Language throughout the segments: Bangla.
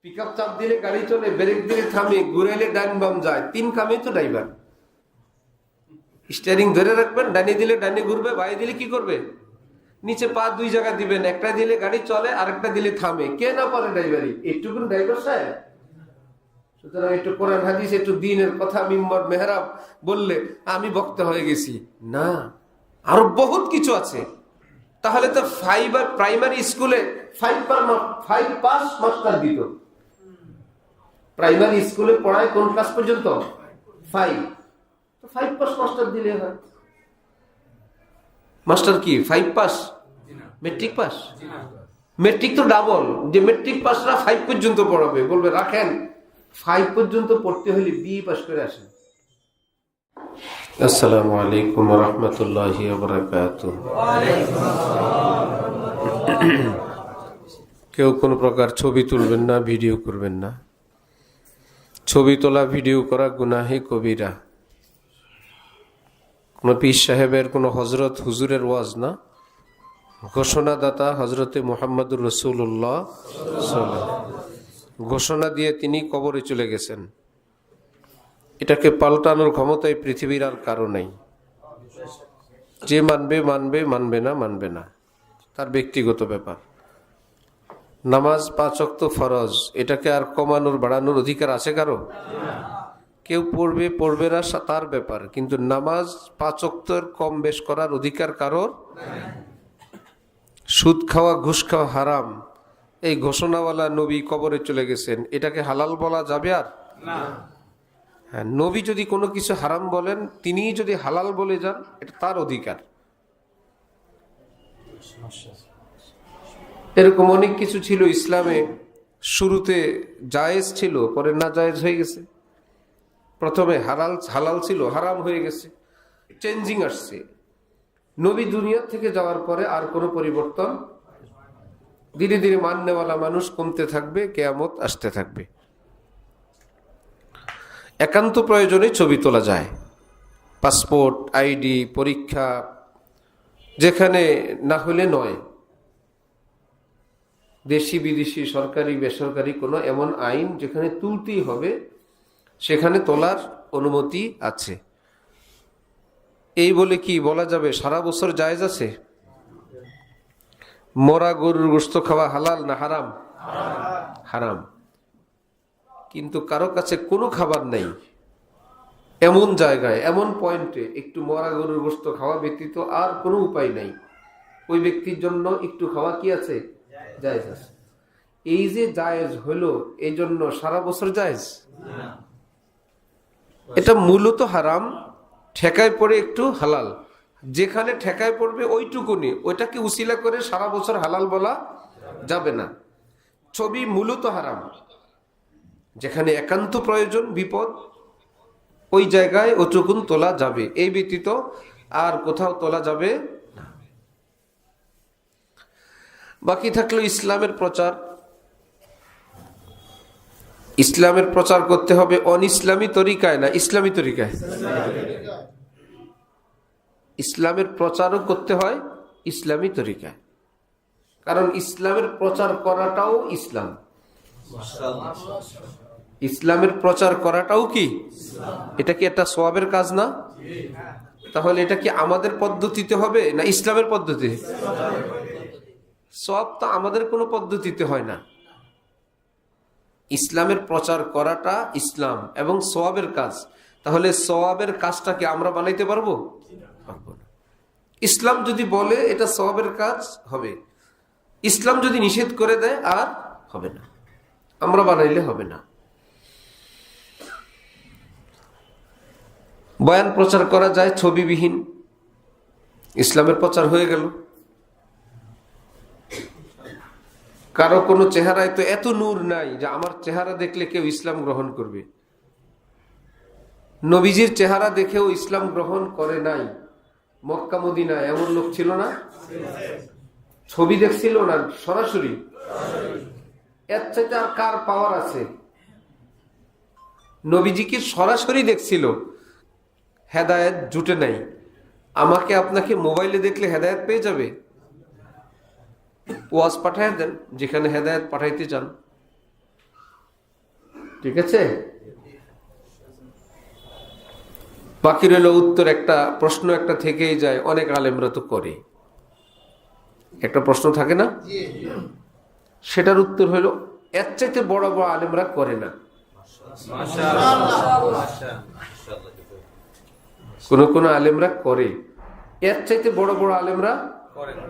পিকআপ চাপ দিলে গাড়ি চলে, ব্রেক দিলে থামে, ঘুরাইলে ডান বাম যায়, 3 কামে তো ড্রাইভার। স্টিয়ারিং ধরে রাখবেন, ডানে দিলে ডানে ঘুরবে, বাঁয়ে দিলে কি করবে, নিচে পা 2 জায়গা দিবেন, একটা দিলে গাড়ি চলে, আরেকটা দিলে থামে। কে না পারে ড্রাইভারি? একটুকু ড্রাইভার সাহেব। সুতরাং একটু কোরআন হাদিস, একটু দ্বীনের কথা মিম্বর মেহরাব বললে আমি বক্তা হয়ে গেছি না, আরো বহুত কিছু আছে। তাহলে তো প্রাইমারি স্কুলে 5 পাস মাস্টার দিত। প্রাইমারি স্কুলে পড়ায় কোন ক্লাস পর্যন্ত? 5 পাস মাস্টার দিলে হয়। মাস্টার কি 5 পাস? Matric pass? মেট্রিক তো ডাবল, যে মেট্রিক পাসরা 5 পর্যন্ত পড়াবে, বলবে রাখেন 5 পর্যন্ত পড়তে হলে বি পাস করে আসেন। আসসালামু আলাইকুম ওয়া রাহমাতুল্লাহি ওয়া বারাকাতুহু। কেউ কোনো প্রকার ছবি তুলবেন না, ভিডিও করবেন না। ছবি তোলা, ভিডিও করা গুনাহে কবিরা। কোনো পীর সাহেবের, কোনো হজরত হুজুরের ওয়াজ না, ঘোষণাদাতা হজরতে মুহাম্মদুর রাসূলুল্লাহ ঘোষণা দিয়ে তিনি কবরে চলে গেছেন। এটাকে পাল্টানোর ক্ষমতায় পৃথিবীর আর কারো নেই। যে মানবে মানবে, মানবে না মানবে না, তার ব্যক্তিগত ব্যাপার। নামাজ 5 ওয়াক্ত ফরজ, এটাকে আর কমানোর বাড়ানোর অধিকার আছে কারো? কেউ পড়বে পড়বে না, তার ব্যাপার। কিন্তু নামাজ 5 ওয়াক্তের কম বেশ করার অধিকার কারোর। সুদ খাওয়া, ঘুষ খাওয়া হারাম, এই ঘোষণাওয়ালা নবী কবরে চলে গেছেন, এটাকে হালাল বলা যাবে আর? হ্যাঁ, নবী যদি কোনো কিছু হারাম বলেন, তিনি যদি হালাল বলে যান, এটা তার অধিকার। এরকম অনেক কিছু ছিল ইসলামে, শুরুতে জায়েজ ছিল, পরে না জায়েজ হয়ে গেছে। প্রথমে হালাল ছিল, হারাম হয়ে গেছে, চেঞ্জিং আসছে। নবী দুনিয়া থেকে যাওয়ার পরে আর কোনো পরিবর্তন, ধীরে ধীরে মাননেওয়ালা মানুষ কমতে থাকবে, কিয়ামত আসতে থাকবে। একান্ত প্রয়োজনে ছবি তোলা যায়, পাসপোর্ট, আইডি, পরীক্ষা, যেখানে না হলে নয়। দেশি বিদেশি, সরকারি বেসরকারি কোনো এমন আইন যেখানে তুলতেই হবে, সেখানে তোলার অনুমতি আছে। এই বলে কি বলা যাবে সারা বছর জায়েজ আছে? মরা গরুর গোশত খাওয়া হালাল না হারাম? হারাম। কিন্তু কারো কাছে কোনো খাবার নেই, এমন জায়গায়, এমন পয়েন্টে একটু মরা গরুর গোশত খাওয়া ব্যতীত আর কোনো উপায় নাই, ওই ব্যক্তির জন্য একটু খাওয়া কি আছে? জায়েজ আছে। এই যে জায়েজ হলো, এই জন্য সারা বছর জায়েজ? এটা মূলত হারাম, ঠেকায় পড়ে একটু হালাল। যেখানে ঠেকায় পড়বে ওইটুকুনি, ওইটাকে উসিলা করে সারা বছর হালাল বলা যাবে না। ছবি মূলত হারাম, যেখানে একান্ত প্রয়োজন, বিপদ, ওই জায়গায় ওটুকুন তোলা যাবে, এই ব্যতীত আর কোথাও তোলা যাবে না। বাকি থাকলো ইসলামের প্রচার। ইসলামের প্রচার করতে হবে অনইসলামী তরিকায় না ইসলামী তরিকায়? ইসলামের প্রচারও করতে হয় ইসলামী তরিকায়, কারণ ইসলামের প্রচার করাটাও ইসলাম। ইসলামের প্রচার করাটাও কি? এটা কি একটা সওয়াবের কাজ না? তাহলে এটা কি আমাদের পদ্ধতিতে হবে না ইসলামের পদ্ধতি? সওয়াব তো আমাদের কোনো পদ্ধতিতে হয় না। ইসলামের প্রচার করাটা ইসলাম এবং সওয়াবের কাজ। তাহলে সওয়াবের কাজটাকে আমরা বানাইতে পারবো? পারবো না। ইসলাম যদি বলে এটা সওয়াবের কাজ হবে, ইসলাম যদি নিষেধ করে দেয় আর হবে না, আমরা বানাইলে হবে না। বয়ান প্রচার করা যায় ছবিবিহীন, ইসলামের প্রচার হয়ে গেল। কারো কোনো চেহারায় তো এত নূর নাই যে আমার চেহারা দেখলে কেউ ইসলাম গ্রহণ করবে। নবীজির চেহারা দেখেও ইসলাম গ্রহণ করে নাই। মক্কা মদিনায় এমন লোক ছিল না? ছবি দেখছিল না, সরাসরি। এর চাইতে আর কার পাওয়ার আছে? নবীজিকে সরাসরি দেখছিল, হেদায়েত জুটে নাই। আমাকে আপনাকে মোবাইলে দেখলে হেদায়েত পেয়ে যাবে? ওয়াজ পাঠায় দেন যেখানে হেদায়েত পাঠাইতে চান। ঠিক আছে, বাকি রইল উত্তর। একটা প্রশ্ন একটা থেকেই যায়, অনেক আলেমরা তো করে, একটা প্রশ্ন থাকে না, সেটার উত্তর হলো এর চাইতে বড় বড় আলেমরা করে না। কোন কোন আলেমরা করে, এর চাইতে বড় বড় আলেমরা করে না।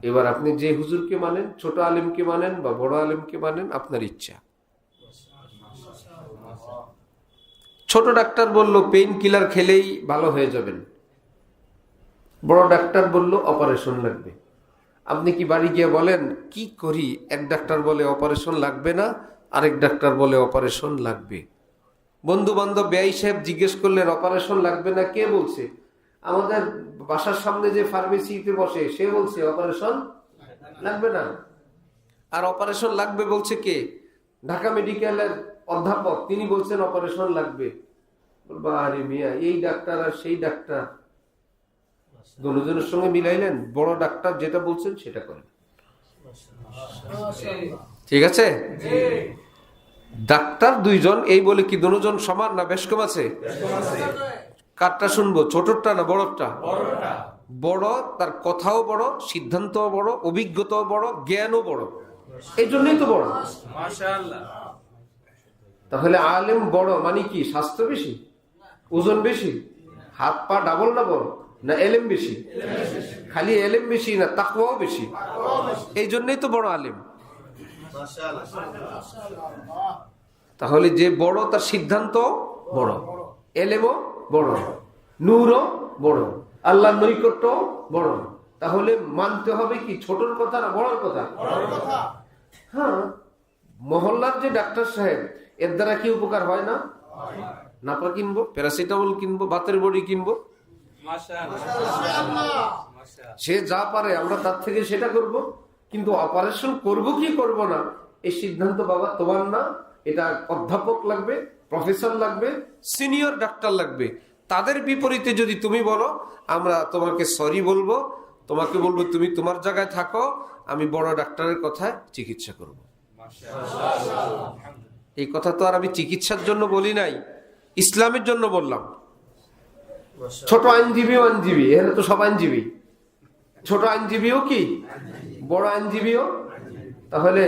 এবার আপনি যে হুজুরকে মানেন, ছোট আলেমকে মানেন বা বড় আলেমকে মানেন, আপনার ইচ্ছা। ছোট ডাক্তার বলল পেইন কিলার খেলেই ভালো হয়ে যাবেন, বড় ডাক্তার বলল অপারেশন লাগবে। আপনি কি বাড়ি গিয়ে বলেন কি করি? এক ডাক্তার বলে অপারেশন লাগবে না, আরেক ডাক্তার বলে অপারেশন লাগবে। বন্ধু বান্ধব ব্যয় সাহেব জিজ্ঞেস করলেন অপারেশন লাগবে না, কে বলছে? আমাদের বাসার সামনে যে ফার্মেসিতে বসে সে বলছে অপারেশন লাগবে না। আর অপারেশন লাগবে বলছে কে? ঢাকা মেডিকেলের অধ্যাপক, তিনি বলছেন অপারেশন লাগবে। বলবো আরে মিয়া, এই ডাক্তার আর সেই ডাক্তার দুজনের সঙ্গে মিলাইলেন, বড় ডাক্তার যেটা বলছেন সেটা করেন। ঠিক আছে, ডাক্তার দুইজন, এই বলে কি দুজন সমান না বেশ কম আছে? কারটা শুনবো, ছোটটা না বড়টা? বড়, তার কথাও বড়, সিদ্ধান্তও বড়, অভিজ্ঞতাও বড়, জ্ঞানও বড়, এই জন্যই তো বড়। তাহলে আলেম বড় মানে কি? স্বাস্থ্য বেশি, ওজন বেশি, হাত পা ডাবল ডাবল, না এলেম বেশি? খালি এলেম বেশি না, তাকওয়াও বেশি, এই জন্যই তো বড় আলেম। তাহলে যে বড় তার সিদ্ধান্ত বড়, এলেমও বড়, নূরও বড়, আল্লাহর নৈকট্য বড়। তাহলে মানতে হবে কি ছোটর কথা না বড়র কথা? হ্যাঁ, মহল্লার যে ডাক্তার সাহেব, এর দ্বারা কি উপকার হয় না? নাপা কিনবো, প্যারাসিটামল কিনবো, বাতের বড়ি কিনবো, সে যা পারে আমরা তার থেকে সেটা করব। কিন্তু অপারেশন করব কি করব না, এই সিদ্ধান্ত বাবা তোমার না, এটা অধ্যাপক লাগবে, প্রফেসর লাগবে, সিনিয়র ডাক্তার লাগবে। তাদের বিপরীতে যদি তুমি বলো আমরা তোমাকে সরি বলবো, তোমাকে বলবো তুমি তোমার জায়গায় থাকো, আমি বড় ডাক্তারের কথায় চিকিৎসা করব। এই কথা তো আর আমি চিকিৎসার জন্য বলি নাই, ইসলামের জন্য বললাম। ছোট আইনজীবীও আইনজীবী, এখানে তো সব আইনজীবী। ছোট আইনজীবীও কি বড় আইনজীবীও? তাহলে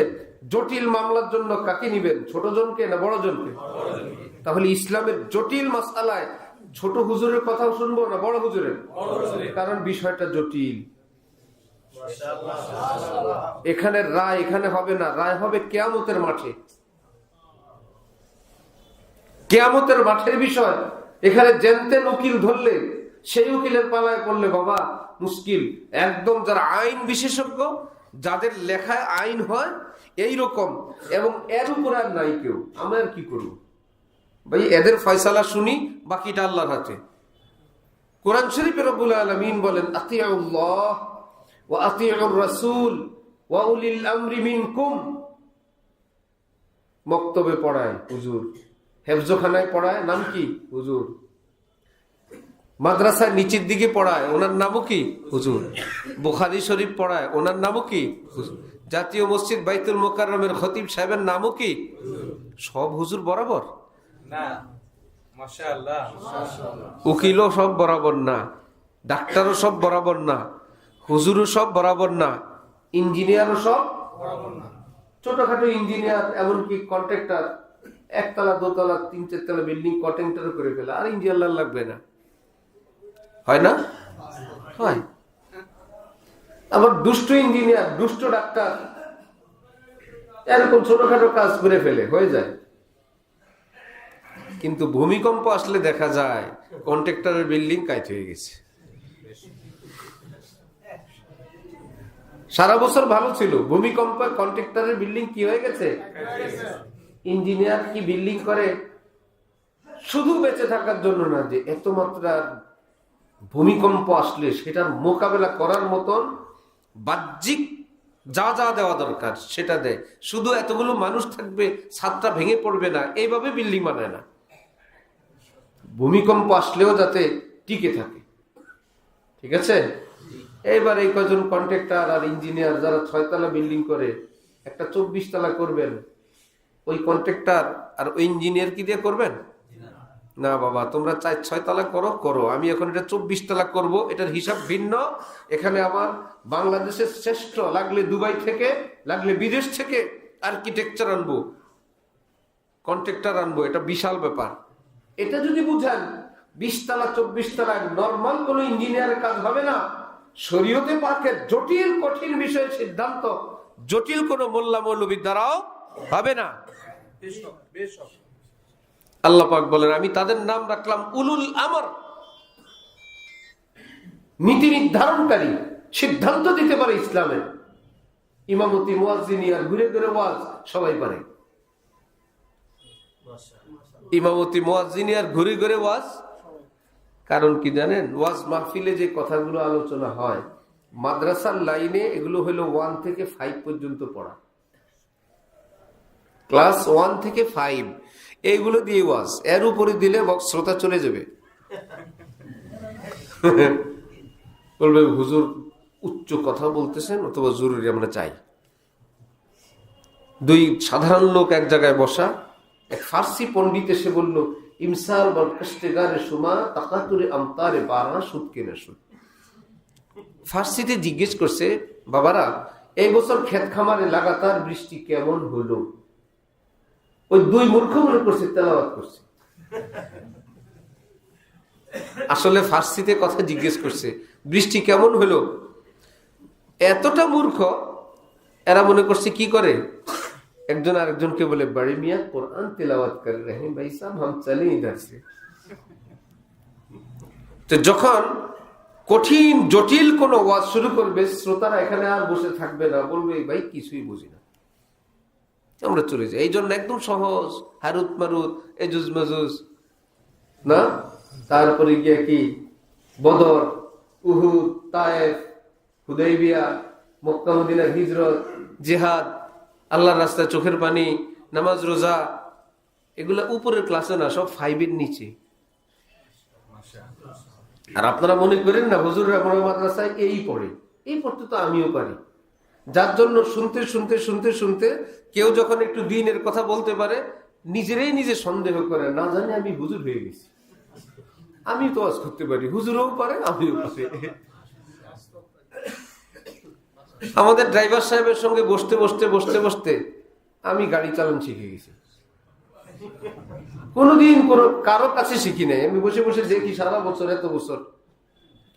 জটিল মামলার জন্য কাকে নিবেন, ছোট জনকে না বড় জনকে? তাহলে ইসলামের জটিল মাসআলায় ছোট হুজুরের কথাও শুনবো না বড় হুজুরের? কারণ বিষয়টা জটিল। এখানে রায় এখানে হবে না, রায় হবে কিয়ামতের মাঠে। কিয়ামতের মাঠের বিষয়। এখানে জেনতেন উকিল ধরলে সেই উকিলের পালায় পড়লে বাবা মুশকিল। একদম যারা আইন বিশেষজ্ঞ, যাদের লেখায় আইন হয় এইরকম, এবং এর উপর আর নাই কেউ, আমরা আর কি করবো ভাই? এদের ফয়সালা শুনি, বাকিটা আল্লাহর হাতে। কোরআন শরীফে রব্বুল আলামিন বলেন আতিউল্লাহ ওয়া আতিউর রাসূল ওয়া উলিল আমরি মিনকুম। মক্তবে পড়ায় হুজুর, হেফজখানায় পড়ায়, নাম কি? হুজুর। মাদ্রাসায় নিচের দিকে পড়ায়, ওনার নামও কি? হুজুর। বুখারী শরীফ পড়ায়, ওনার নামও কি? হুজুর। জাতীয় মসজিদ বাইতুল মুকাররমের খতিব সাহেবের নামও কি? সব হুজুর বরাবর না, মাশাআল্লাহ। উকিলও সব বরাবর না, ডাক্তারও সব বরাবর না, হুজুরও সব বরাবর না, ইঞ্জিনিয়ারও সব বরাবর না। ছোটখাটো ইঞ্জিনিয়ার, এমনকি কন্ট্রাক্টর, একতলা দোতলা তিন চারতলা বিল্ডিং কন্ট্রাক্টর করে ফেলে, আর ইঞ্জিনিয়ার লাগবে না, হয় না? হয়। আবার দুষ্ট ইঞ্জিনিয়ার, দুষ্ট ডাক্তার, এরকম ছোটখাটো কাজ করে ফেলে, হয়ে যায়। কিন্তু ভূমিকম্প আসলে দেখা যায় কন্ট্রাক্টরের বিল্ডিং কাইট হয়ে গেছে। সারা বছর ভালো ছিল, ভূমিকম্পে কন্ট্রাক্টরের বিল্ডিং কি হয়ে গেছে? ইঞ্জিনিয়ার কি বিল্ডিং করে শুধু বেঁচে থাকার জন্য না, যে এত মাত্রার ভূমিকম্প আসলে সেটার মোকাবেলা করার মতন বাহ্যিক যা যা দেওয়া দরকার সেটা দেয়। শুধু এতগুলো মানুষ থাকবে, ছাদটা ভেঙে পড়বে না, এইভাবে বিল্ডিং বানায় না। ভূমিকম্প আসলেও যাতে টিকে থাকে। ঠিক আছে? এইবার এই কজন কন্ট্রাক্টর আর ইঞ্জিনিয়ার যারা 6 তলা বিল্ডিং করে, একটা 24 তলা করবেন, ওই কন্ট্রাক্টর আর ওই ইঞ্জিনিয়ার কি দিয়ে করবেন? না বাবা, তোমরা 4-6 তলা করো করো, আমি এখন এটা 24 তলা করব, এটার হিসাব ভিন্ন। এখানে আমার বাংলাদেশের শ্রেষ্ঠ, লাগলে দুবাই থেকে, লাগলে বিদেশ থেকে আর্কিটেকচার আনবো, কন্ট্রাক্টর আনবো, এটা বিশাল ব্যাপার। এটা যদি বুঝেন 20 তলা 24 তলা নর্মাল কোন ইঞ্জিনিয়ারের কাজ হবে না। শরীয়তে পাকের জটিল কঠিন বিষয়ের সিদ্ধান্ত জটিল কোন মোল্লা মৌলবীর দ্বারাও হবে না। আল্লাহ পাক বলেন, আমি তাদের নাম রাখলাম উলুল আমর, নীতি নির্ধারণকারী, সিদ্ধান্ত দিতে পারে ইসলামের। ইমামতি, মুয়াজ্জিনি আর ঘুরে ঘুরে ওয়াজ সবাই পারে। ইমামতি, মুয়াজ্জিনি আর ঘুরে ঘুরে ওয়াজ, কারণ কি জানেন? ওয়াজ মাহফিলে যে কথাগুলো আলোচনা হয়, মাদ্রাসার লাইনে এগুলো হলো 1 থেকে 5 পর্যন্ত পড়া, ক্লাস 1 থেকে 5 এইগুলো দিয়ে ওয়াজ। এর উপরে দিলে শ্রোতা চলে যাবে, বলবে হুজুর উচ্চ কথা বলতেছেন, অথবা জরুরি আমরা চাই। 2 সাধারণ লোক এক জায়গায় বসা, এক ফার্সি পণ্ডিত এসে বলল, ইমসাল বরকশতেগারে সুমা তাকাতুরে আমতারে বারা সুদ কেনা সুদ। ফার্সিতে জিজ্ঞেস করছে, বাবারা এই বছর ক্ষেত খামারে লাগাতার বৃষ্টি কেমন হলো? ওই 2 মূর্খ মনে করছে তেলাওয়াত করছে। আসলে ফার্সিতে কথা জিজ্ঞেস করছে, বৃষ্টি কেমন হলো। এতটা মূর্খ, এরা মনে করছে কি করে, একজন আরেকজনকে বলে, বড়ে মিয়া কোরআন তেলাওয়াত কর রহে ভাই সাহেব, হাম চলে ইধার সে। তো যখন কঠিন জটিল কোন ওয়াজ শুরু করবে, শ্রোতারা এখানে আর বসে থাকবে না, বলবে ভাই কিছুই বুঝি না, আমরা চলে যাই। এই জন্য একদম সহজ, হারুত মারুত, এজুজ মাজুজ না, তারপরে গিয়ে কি বদর, উহুদ, তায়েফ, হুদাইবিয়া, মক্কা মদিনার হিজরত, জিহাদ, আল্লাহর রাস্তায় চোখের পানি, নামাজ রোজা, এগুলা উপরের ক্লাসে না, সব 5 এর নিচে। আর আপনারা মনে করেন না হুজুররা বড় মাদ্রাসায় এই পড়ে, এই পড়তে তো আমিও পারি। যার জন্য শুনতে শুনতে শুনতে শুনতে কেউ যখন একটু দ্বীনের কথা বলতে পারে, নিজেরাই নিজে সন্দেহ করে, না জানি আমি হুজুর হয়ে গেছি, আমি তো ওয়াজ করতে পারি, হুজুরও পারে আমিও পারি। আমাদের ড্রাইভার সাহেবের সঙ্গে বসতে বসতে বসতে বসতে আমি গাড়ি চালান শিখে গেছি। কোনোদিন কোনো কারো কাছে শিখি নাই, আমি বসে বসে দেখি সারা বছর, এত বছর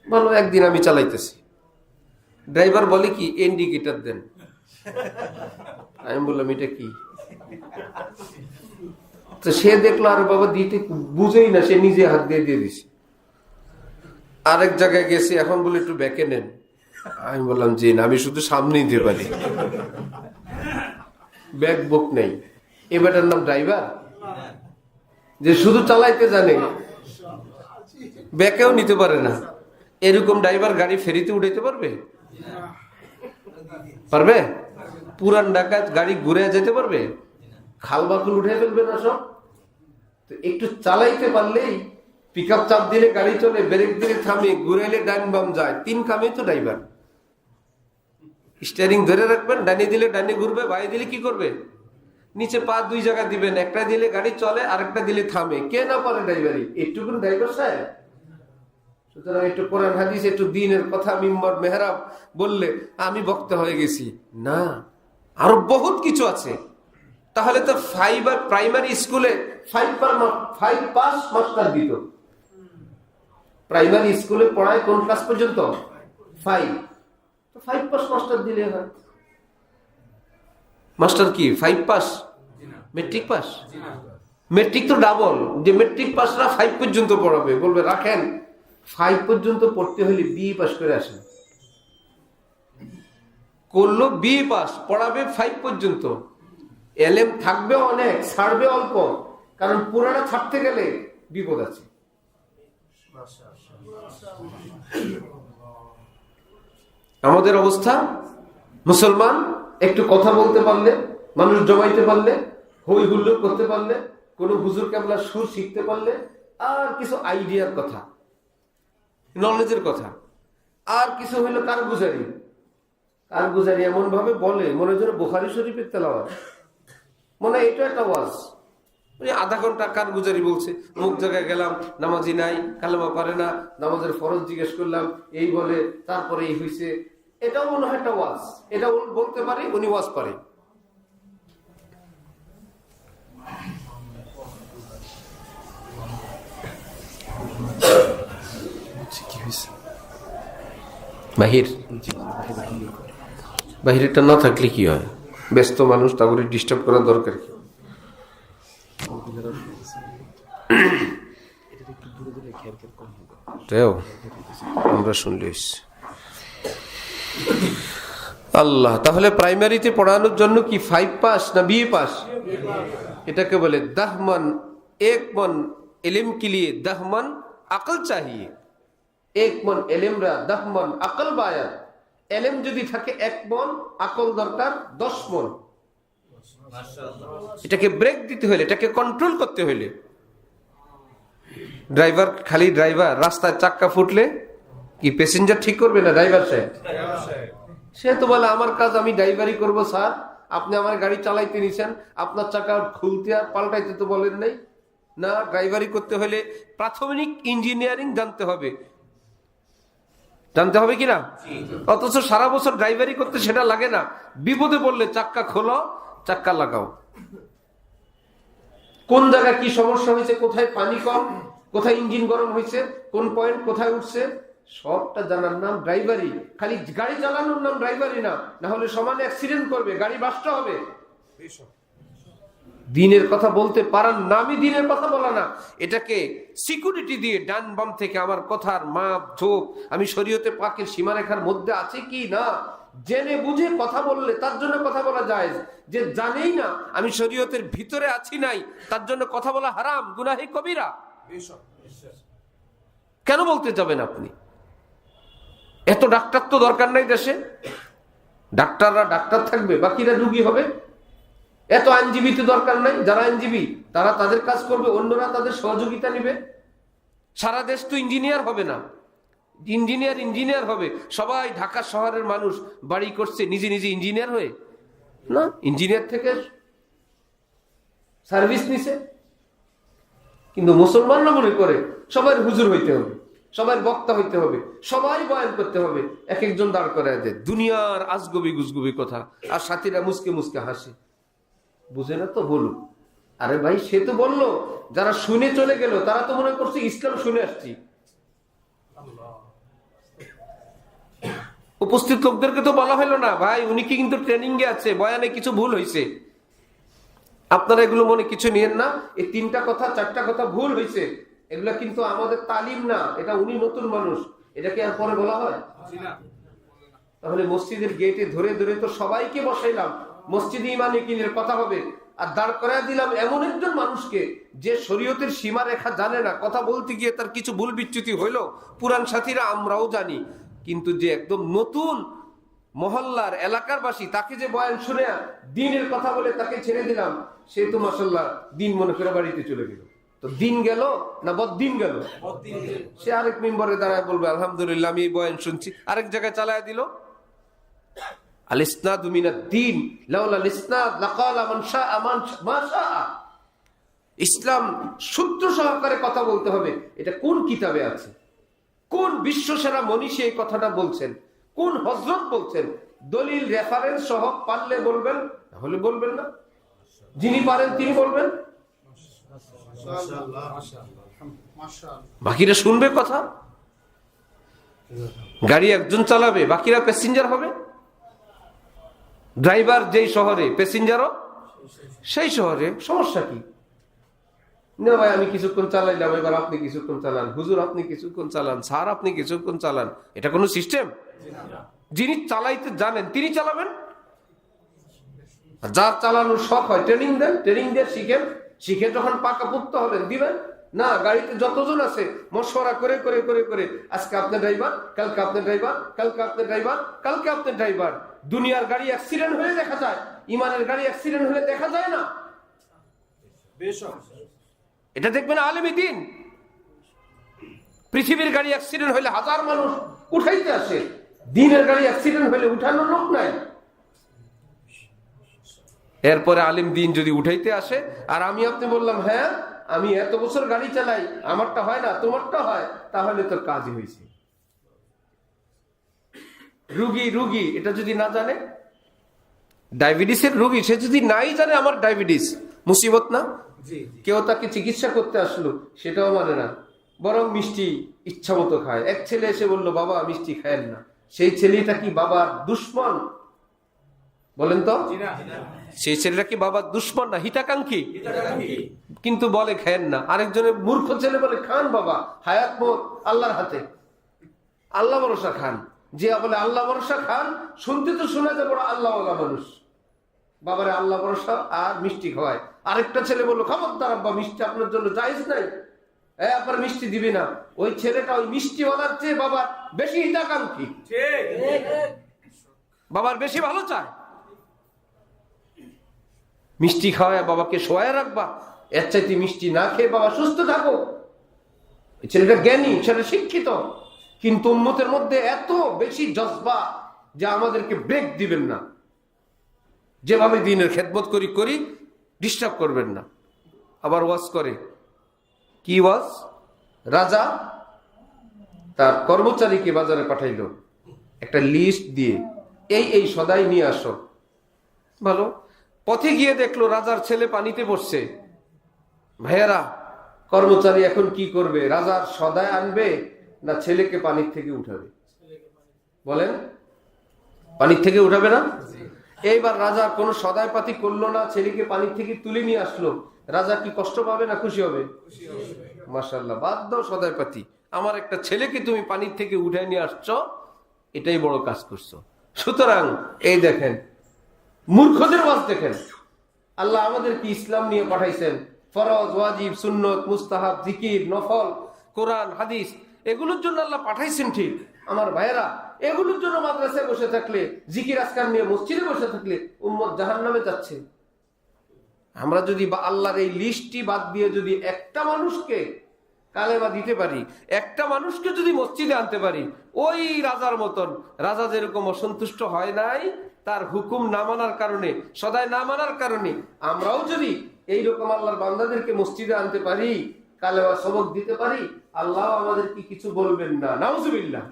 ভালো। একদিন আমি চালাইতেছি, ড্রাইভার বলে কি, ইন্ডিকেটর দেন। আমি বললাম এটা কি? তো সে দেখলো, আর বাবা দিতে বুঝেই না, সে নিজে হাত দিয়ে দিয়ে দিছে। আরেক জায়গায় গেছি, এখন বলে একটু ব্যাকে নেন। আমি বললাম জি না, আমি শুধু সামনেই দিতে পারি, ব্যাক বুক নেই। এবারটার নাম ড্রাইভার, যে শুধু চালাইতে জানে, ব্যাকেও নিতে পারে না। এরকম ড্রাইভার গাড়ি ফেরিতে উঠাইতে পারবে? পারবে? পুরান ঢাকায় গাড়ি ঘুরে যেতে পারবে? খাল বাকুল উঠে ফেলবে না সব? তো একটু চালাইতে পারলেই, পিক আপ চাপ দিলে গাড়ি চলে, ব্রেক দিলে থামে, ঘুরাইলে ডান বাম যায়, 3 কামে তো ড্রাইভার। স্টিয়ারিং ধরে রাখবেন, ডানি দিলে ডানি ঘুরবে, বাই দিলে কি করবে, নিচে পা 2 জায়গা দিবেন, একটা দিলে গাড়ি চলে, আরেকটা দিলে থামে। কে না পারে ড্রাইভারি? একটুকুন ড্রাইভার সাহেব। সুতরাং একটু কোরআন হাদিস, একটু দ্বীনের কথা, মিম্বর মেহরাব বললে আমি বক্তা হয়ে গেছি না, আরো বহুত কিছু আছে। তাহলে তো 5 আর প্রাইমারি স্কুলে 5 পাস মাস্টার দিত। প্রাইমারি স্কুলে পড়ায় কোন ক্লাস পর্যন্ত? 5। তো 5 পাস মাস্টার দিলে হয়। মাস্টার কি 5 পাস? Matric pass? মেট্রিক তো ডাবল, যে মেট্রিক পাসরা 5 পর্যন্ত পড়াবে, বলবে রাখেন 5 পর্যন্ত পড়তে হলে বিএ পাস করে আসেন। করলো বিএ পাস, পড়াবে 5 পর্যন্ত। এলএম থাকবে অনেক, ছাড়বে অল্প, কারণ পুরাটা ছাড়তে গেলে বিপদ আছে। আমাদের অবস্থা, মুসলমান একটু কথা বলতে পারলে, মানুষ জমাইতে পারলে, হই হুল্লোড় করতে পারলে, কোন হুজুর কেবলা সুর শিখতে পারলে, আর কিছু আইডিয়ার কথা, নলেজের কথা, আর কিছু হইলো কারগুজারি। কারগুজারি এমন ভাবে বলে মনে হচ্ছে বুখারী শরীফের তেলাওয়াত, মনে হয় এটা একটা ওয়াজ। আধা ঘন্টা কারগুজারি বলছে, অমুক জায়গায় গেলাম, নামাজি নাই, কালেমা পারে না, নামাজের ফরজ জিজ্ঞেস করলাম, এই বলে, তারপরে এই হয়েছে। এটাও মনে হয় একটা ওয়াজ। এটা বলতে পারে, উনি ওয়াজ পারে। বাহিরেরটা না থাকলে কি হয়? ব্যস্ত মানুষ, তারপরে ডিস্টার্ব করার দরকার কি? আমরা শুনলে আল্লাহ। তাহলে প্রাইমারিতে পড়ানোর জন্য কি 5 পাস না বিএ পাস? এটাকে বলে 10 मन 1 मन इल्म के लिए 10 मन अकल चाहिए। 1 मन इल्म रा 10 मन अकल बाया। इल्म যদি থাকে 1 मन, আকল দরকার 10 मन। এটাকে ব্রেক দিতে হলে, এটাকে কন্ট্রোল করতে হলে, ড্রাইভার খালি ড্রাইভার, রাস্তায় চাক্কা ফুটলে কি প্যাসেঞ্জার ঠিক করবে না ড্রাইভার সাহেব? সে তো বলে আমার কাজ আমি ড্রাইভারি করব স্যার, আপনি আমার গাড়ি চালাইতে নিছেন, আপনার চাকা খুলতে আর পাল্টাইতে তো বলেন নাই। না, ড্রাইভারি করতে হলে প্রাথমিক ইঞ্জিনিয়ারিং জানতে হবে। জানতে হবে কিনা? অথচ সারা বছর ড্রাইভারি করতে সেটা লাগে না। বিপদে পড়লে চাক্কা খোলো, চাক্কা লাগাও। কোন জায়গায় কি সমস্যা হয়েছে, কোথায় পানি কম, কোথায় ইঞ্জিন গরম হয়েছে, কোন পয়েন্ট কোথায় উঠছে, সবটা জানার নাম ড্রাইভারি। খালি গাড়ি চালানোর নাম ড্রাইভারি না, না হলে সমানে অ্যাক্সিডেন্ট করবে, গাড়ি বাস্ট হবে। দিনের কথা বলতে পারার নামই দিনের কথা বলা না। এটাকে সিকিউরিটি দিয়ে ডান বাম থেকে আমার কথার মাপ ঝোপ, আমি শরীয়তে পাকের সীমারেখার মধ্যে আছে কি না জেনে বুঝে কথা বললে তার জন্য কথা বলা যায়। যে জানেই না আমি শরীয়তের ভিতরে আছি নাই, তার জন্য কথা বলা হারাম, গুনাহে কবিরা। কেন বলতে যাবেন আপনি? এত ডাক্তার তো দরকার নাই দেশে। ডাক্তাররা ডাক্তার থাকবে, বাকিরা রুগী হবে। এত আইনজীবী তো দরকার নাই। যারা আইনজীবী তারা তাদের কাজ করবে, অন্যরা তাদের সহযোগিতা নিবে। সারা দেশ তো ইঞ্জিনিয়ার হবে না, ইঞ্জিনিয়ার হবে। সবাই ঢাকা শহরের মানুষ বাড়ি করছে নিজে নিজে ইঞ্জিনিয়ার হয়ে না, ইঞ্জিনিয়ার থেকে সার্ভিস নিছে। কিন্তু মুসলমানরা মনে করে সবার হুজুর হইতে হবে, সবার বক্তা হইতে হবে, সবাই বয়ান করতে হবে। এক একজন দাঁড় করায় দেয় দুনিয়ার আজগবি গুজগবি কথা, আর সাথীরা মুসকে মুসকে হাসে। বুঝে না তো বলুক। আরে ভাই, সে তো বললো, যারা শুনে চলে গেল তারা তো মনে করছে ইসলাম শুনে আসছি। উপস্থিত লোকদেরকে তো বলা হলো না, ভাই উনি কি কিন্তু ট্রেনিং এ আছে, বয়ানে কিছু ভুল হয়েছে, আপনারা এগুলো মনে কিছু নিয়েন না। এই 3টা কথা 4টা কথা ভুল হয়েছে, এগুলা কিন্তু আমাদের তালিম না, এটা উনি নতুন মানুষ, এটাকে আর পরে বলা হয়? তাহলে মসজিদের গেটে ধরে ধরে তো সবাইকে বসাইলাম, মসজিদে ইমানে কিনের কথা হবে, আর দাঁড় করায় দিলাম এমন একজন মানুষকে যে শরীয়তের সীমা রেখা জানে না। কথা বলতে গিয়ে তার কিছু ভুল বিচ্যুতি হইলো, পুরান সাথীরা আমরাও জানি, কিন্তু যে একদম নতুন মহল্লার এলাকার বাসী, তাকে যে বয়ান শুনে দিনের কথা বলে তাকে ছেড়ে দিলাম, সে তো মাশাআল্লাহ দিন মনে করে বাড়িতে চলে গেল। তো দিন গেল না বদ্দিন গেল? সে আরেক মেম্বারে দাঁড়ায় বলবে আলহামদুলিল্লাহ আমি এই বয়ান শুনছি, আরেক জায়গায় চালায় দিল। আল ইসনাদু মিনাদ-দ্বীন লাউলা আল-ইসনাদ লাকালা মান শাআ মা শাআ। ইসলাম সূত্র সহকারে কথা বলতে হবে। এটা কোন কিতাবে আছে? কোন বিশ্বসেরা মনীষী এই কথাটা বলছেন? কোন হযরত বলছেন? দলিল রেফারেন্স সহ পারলে বলবেন, তাহলে বলবেন না। যিনি পারেন তিনি বলবেন, বাকিরা শুনবে কথা। গাড়ি একজন চালাবে, বাকিরা প্যাসেঞ্জার হবে। ড্রাইভার যেই শহরে, প্যাসেঞ্জারও সেই শহরে। সমস্যা কি? না ভাই আমি কিছুক্ষণ চালাইলাম, এবার আপনি কিছুক্ষণ চালান, হুজুর আপনি কিছুক্ষণ চালান, স্যার আপনি কিছুক্ষণ চালান। এটা কোনো সিস্টেম? যিনি চালাইতে জানেন তিনি চালাবেন। যার চালানোর শখ হয় ট্রেনিং দেন, ট্রেনিং দিয়ে শিখেন, শিখে যখন পাকা পুক্ত হবেন দিবেন। না, গাড়িতে যতজন আছে মশওয়ারা করে করে করে করে আজকে আপনি ড্রাইভার, কালকে আপনি ড্রাইভার, কালকে আপনি ড্রাইভার, কালকে আপনি ড্রাইভার। দুনিয়ার গাড়ি অ্যাক্সিডেন্ট হলে দেখা যায়, ইমানের গাড়ি অ্যাক্সিডেন্ট হলে দেখা যায় না। এটা দেখবেন আলেমে দ্বীন। পৃথিবীর গাড়ি অ্যাক্সিডেন্ট হলে হাজার মানুষ উঠাইতে আসে, দিনের গাড়ি অ্যাক্সিডেন্ট হলে উঠানোর লোক নাই। এরপরে আলিম দিন যদি উঠাইতে আসে আর আমি আপনি বললাম হ্যাঁ আমি এত বছর গাড়ি চালাই, আমারটা হয় না তোমারটা হয়, তাহলে তোর কাজই হয়েছে। রুগী এটা যদি না জানে, ডায়াবেটিসের রোগী, সে যদি নাই জানে আমার ডায়াবেটিস, মুসিবত না? কেউ তাকে চিকিৎসা করতে আসলো, সেটাও মানে না, বরং মিষ্টি ইচ্ছা মতো খায়। এক ছেলে এসে বললো বাবা মিষ্টি খায়েন না, সেই ছেলেটা কি বাবার দুশ্মন? বলেন তো, সেই ছেলেটা কি বাবার দুশ্মন না হিতাকাঙ্ক্ষী? কিন্তু বলে খায়েন না। আরেকজনের মূর্খ ছেলে বলে খান বাবা, হায়াত মত আল্লাহর হাতে, আল্লাহ ভরসা খান। যে বলে আল্লাহ ভরসা খান, শুনতে তো শোনা যায় বড় আল্লাহ মানুষ, বাবারে আল্লাহ ভরসা আর মিষ্টি খাওয়ায়। আরেকটা ছেলে বললো খবরদার আব্বা মিষ্টি আপনার জন্য জায়েজ নাই, আপনার মিষ্টি দিবি না। ওই ছেলেটা ওই মিষ্টি বলার চেয়ে বাবার বেশি হিতাকাঙ্ক্ষী, বাবার বেশি ভালো চায়। মিষ্টি খাওয়ায় বাবাকে শোয়ায় রাখবা, এর চাইতে মিষ্টি না খেয়ে বাবা সুস্থ থাকো। ছেলেটা জ্ঞানী, ছেলে শিক্ষিত, কিন্তু উম্মতের মধ্যে এত বেশি জজবা যে আমাদেরকে ব্রেক দিবেন না, যেভাবে দিনের খেদমত করি ডিস্টার্ব করবেন না। আবার ওয়াজ করে, কি ওয়াজ? রাজা তার কর্মচারীকে বাজারে পাঠাইলো একটা লিস্ট দিয়ে, এই সদাই নিয়ে আসো। ভালো, পথে গিয়ে দেখলো রাজার ছেলে পানিতে পড়ছে। ভাইয়ারা, কর্মচারী এখন কি করবে? রাজার সদাই আনবে না ছেলেকে পানির থেকে উঠাবে? বলেন, পানির থেকে উঠাবে না? এইবার রাজা কোনো সদাই পাতি করলো না, ছেলেকে পানির থেকে তুলে নিয়ে আসলো। রাজা কি কষ্ট পাবে না খুশি হবে? মাশাআল্লাহ, বাদ দাও সদাই পাতি, আমার একটা ছেলেকে তুমি পানির থেকে উঠায় নিয়ে আসছো, এটাই বড় কাজ করছো। সুতরাং এই দেখেন মূর্খদের ওয়াজ দেখেন। আল্লাহ আমাদের কি ইসলাম নিয়ে পাঠাইছেন, ফরজ, ওয়াজিব, সুন্নত, মুস্তাহাব, জিকির, নফল, কোরআন, হাদিস, এগুলোর জন্য আল্লাহ পাঠাইছেন ঠিক। আমার ভাইয়েরা, এগুলোর জন্য মাদ্রাসায় বসে থাকলে, জিকির আজকার নিয়ে মসজিদে বসে থাকলে উম্মত জাহান্নামে যাচ্ছে। আমরা যদি আল্লাহর এই লিস্টটি বাদ দিয়ে যদি একটা মানুষকে কালেমা দিতে পারি, একটা মানুষকে যদি মসজিদে আনতে পারি, ওই রাজার মতন, রাজা যেরকম অসন্তুষ্ট হয় নাই তার হুকুম না মানার কারণে, সদাই না মানার কারণে, আমরাও যদি এইরকম আল্লাহর বান্দাদেরকে মসজিদে আনতে পারি, কালেমা সবক দিতে পারি, আল্লাহ আমাদের কি কিছু বলবেন না? নাউজুবিল্লাহ।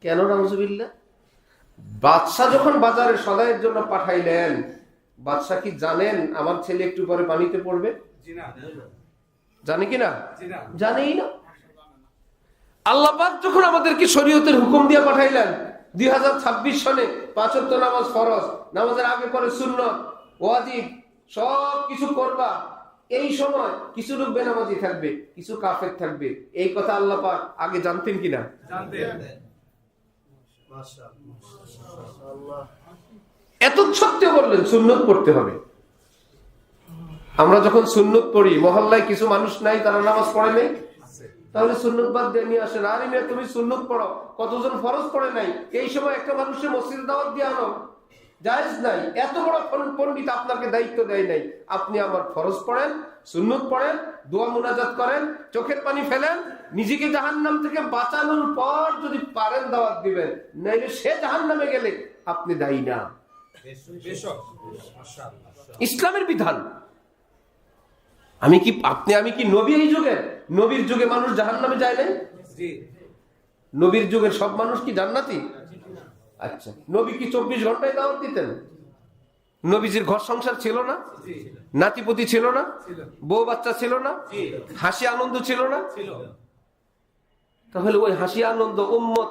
কেন নাউজুবিল্লাহ? বাদশাহ যখন বাজারে সদাইয়ের জন্য পাঠাইলেন, বাদশাহ কি জানেন আমার ছেলে একটু পরে পানিতে পড়বে? জানে কিনা? জানেই না। আল্লাহ পাক যখন আমাদেরকে শরীয়তের হুকুম দিয়ে পাঠাইলেন, 2026 সনে 5 ওয়াক্ত নামাজ ফরজ, নামাজের আগে পরে সুন্নত, ওয়াজিব, সব কিছু করবা। এই সময় কিছু লোক বেনামাজি থাকবে, কিছু কাফের থাকবে, এই কথা আল্লাহ পাক আগে জানতেন কিনা? জানতেন। এত সত্য বললেন সুন্নত পড়তে হবে। আমরা যখন সুন্নত পড়ি, মহল্লায় কিছু মানুষ নাই তারা নামাজ পড়ে নাই, তাহলে সুন্নত বাদ দিয়ে নিয়ে আসেন। আর তুমি সুন্নত পড়ো, কতজন ফরজ পড়ে নাই, এই সময় একটা মানুষের মসজিদে দাওয়াত দিয়ে আনো, জায়েজ নাই। এত বড় পণ্ডিত আপনাকে দায়িত্ব দেয় নাই, আপনি আমার ফরজ পড়েন, সুন্নত পড়েন, দোয়া মুনাজাত করেন, চোখের পানি ফেলেন, নিজেকে জাহান্নাম থেকে বাঁচানোর পর যদি পারেন দাওয়াত দিবেন, নাইলে সে জাহান্নামে গেলে আপনি দায়ী না। ইসলামের বিধান। আমি কি নবী এই যুগের? নবীর যুগে মানুষ জাহান্নামে যায় নাই? নবীর যুগের সব মানুষ কি জান্নাতি? আচ্ছা, নবী কি 24 ঘন্টায় দাওয়াত দিতেন? নবীজির ঘর সংসার ছিল না? নাতিপতি ছিল না? বউ বাচ্চা ছিল না? হাসি আনন্দ ছিল না? তাহলে ওই হাসি আনন্দ উম্মত,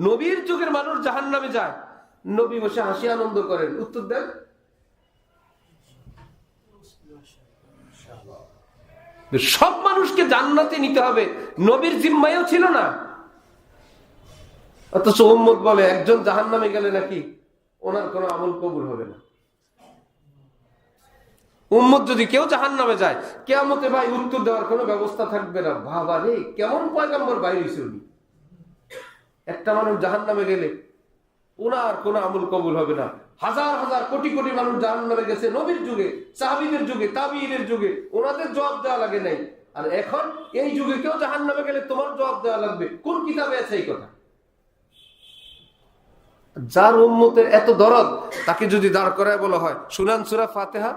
নবীর যুগের মানুষ জাহান্নামে যায়, নবী বসে হাসি আনন্দ করেন, উত্তর দেন। সব মানুষকে জান্নাতে নিতে হবে, নবীর জিম্মায়ও ছিল না। অথচ উম্মত বলে একজন জাহান্নামে গেলে নাকি ওনার কোনো আমল কবুল হবে না। উম্মত যদি কেউ জাহান্নামে যায়, কিয়ামতে ভাই উত্তর দেওয়ার কোনো ব্যবস্থা থাকবে না। বাবা রে, কেমন পয়গম্বর বাইরে হইছে উনি। একটা মানুষ জাহান্নামে গেলে ওনার কোনো আমল কবুল হবে না। হাজার হাজার কোটি কোটি মানুষ জাহান্নামে গেছে নবীর যুগে, সাহাবীদের যুগে, তাবিঈনের যুগে, ওনাদের জবাব দেওয়া লাগে নাই। আর এখন এই যুগে কেউ জাহান্নামে গেলে তোমার জবাব দেওয়া লাগবে। কোন কিতাবে আছে এই কথা? যার উম্মতের এত দরদ, তাকে যদি দাঁড় করায় বলা হয় শুনান সূরা ফাতিহা,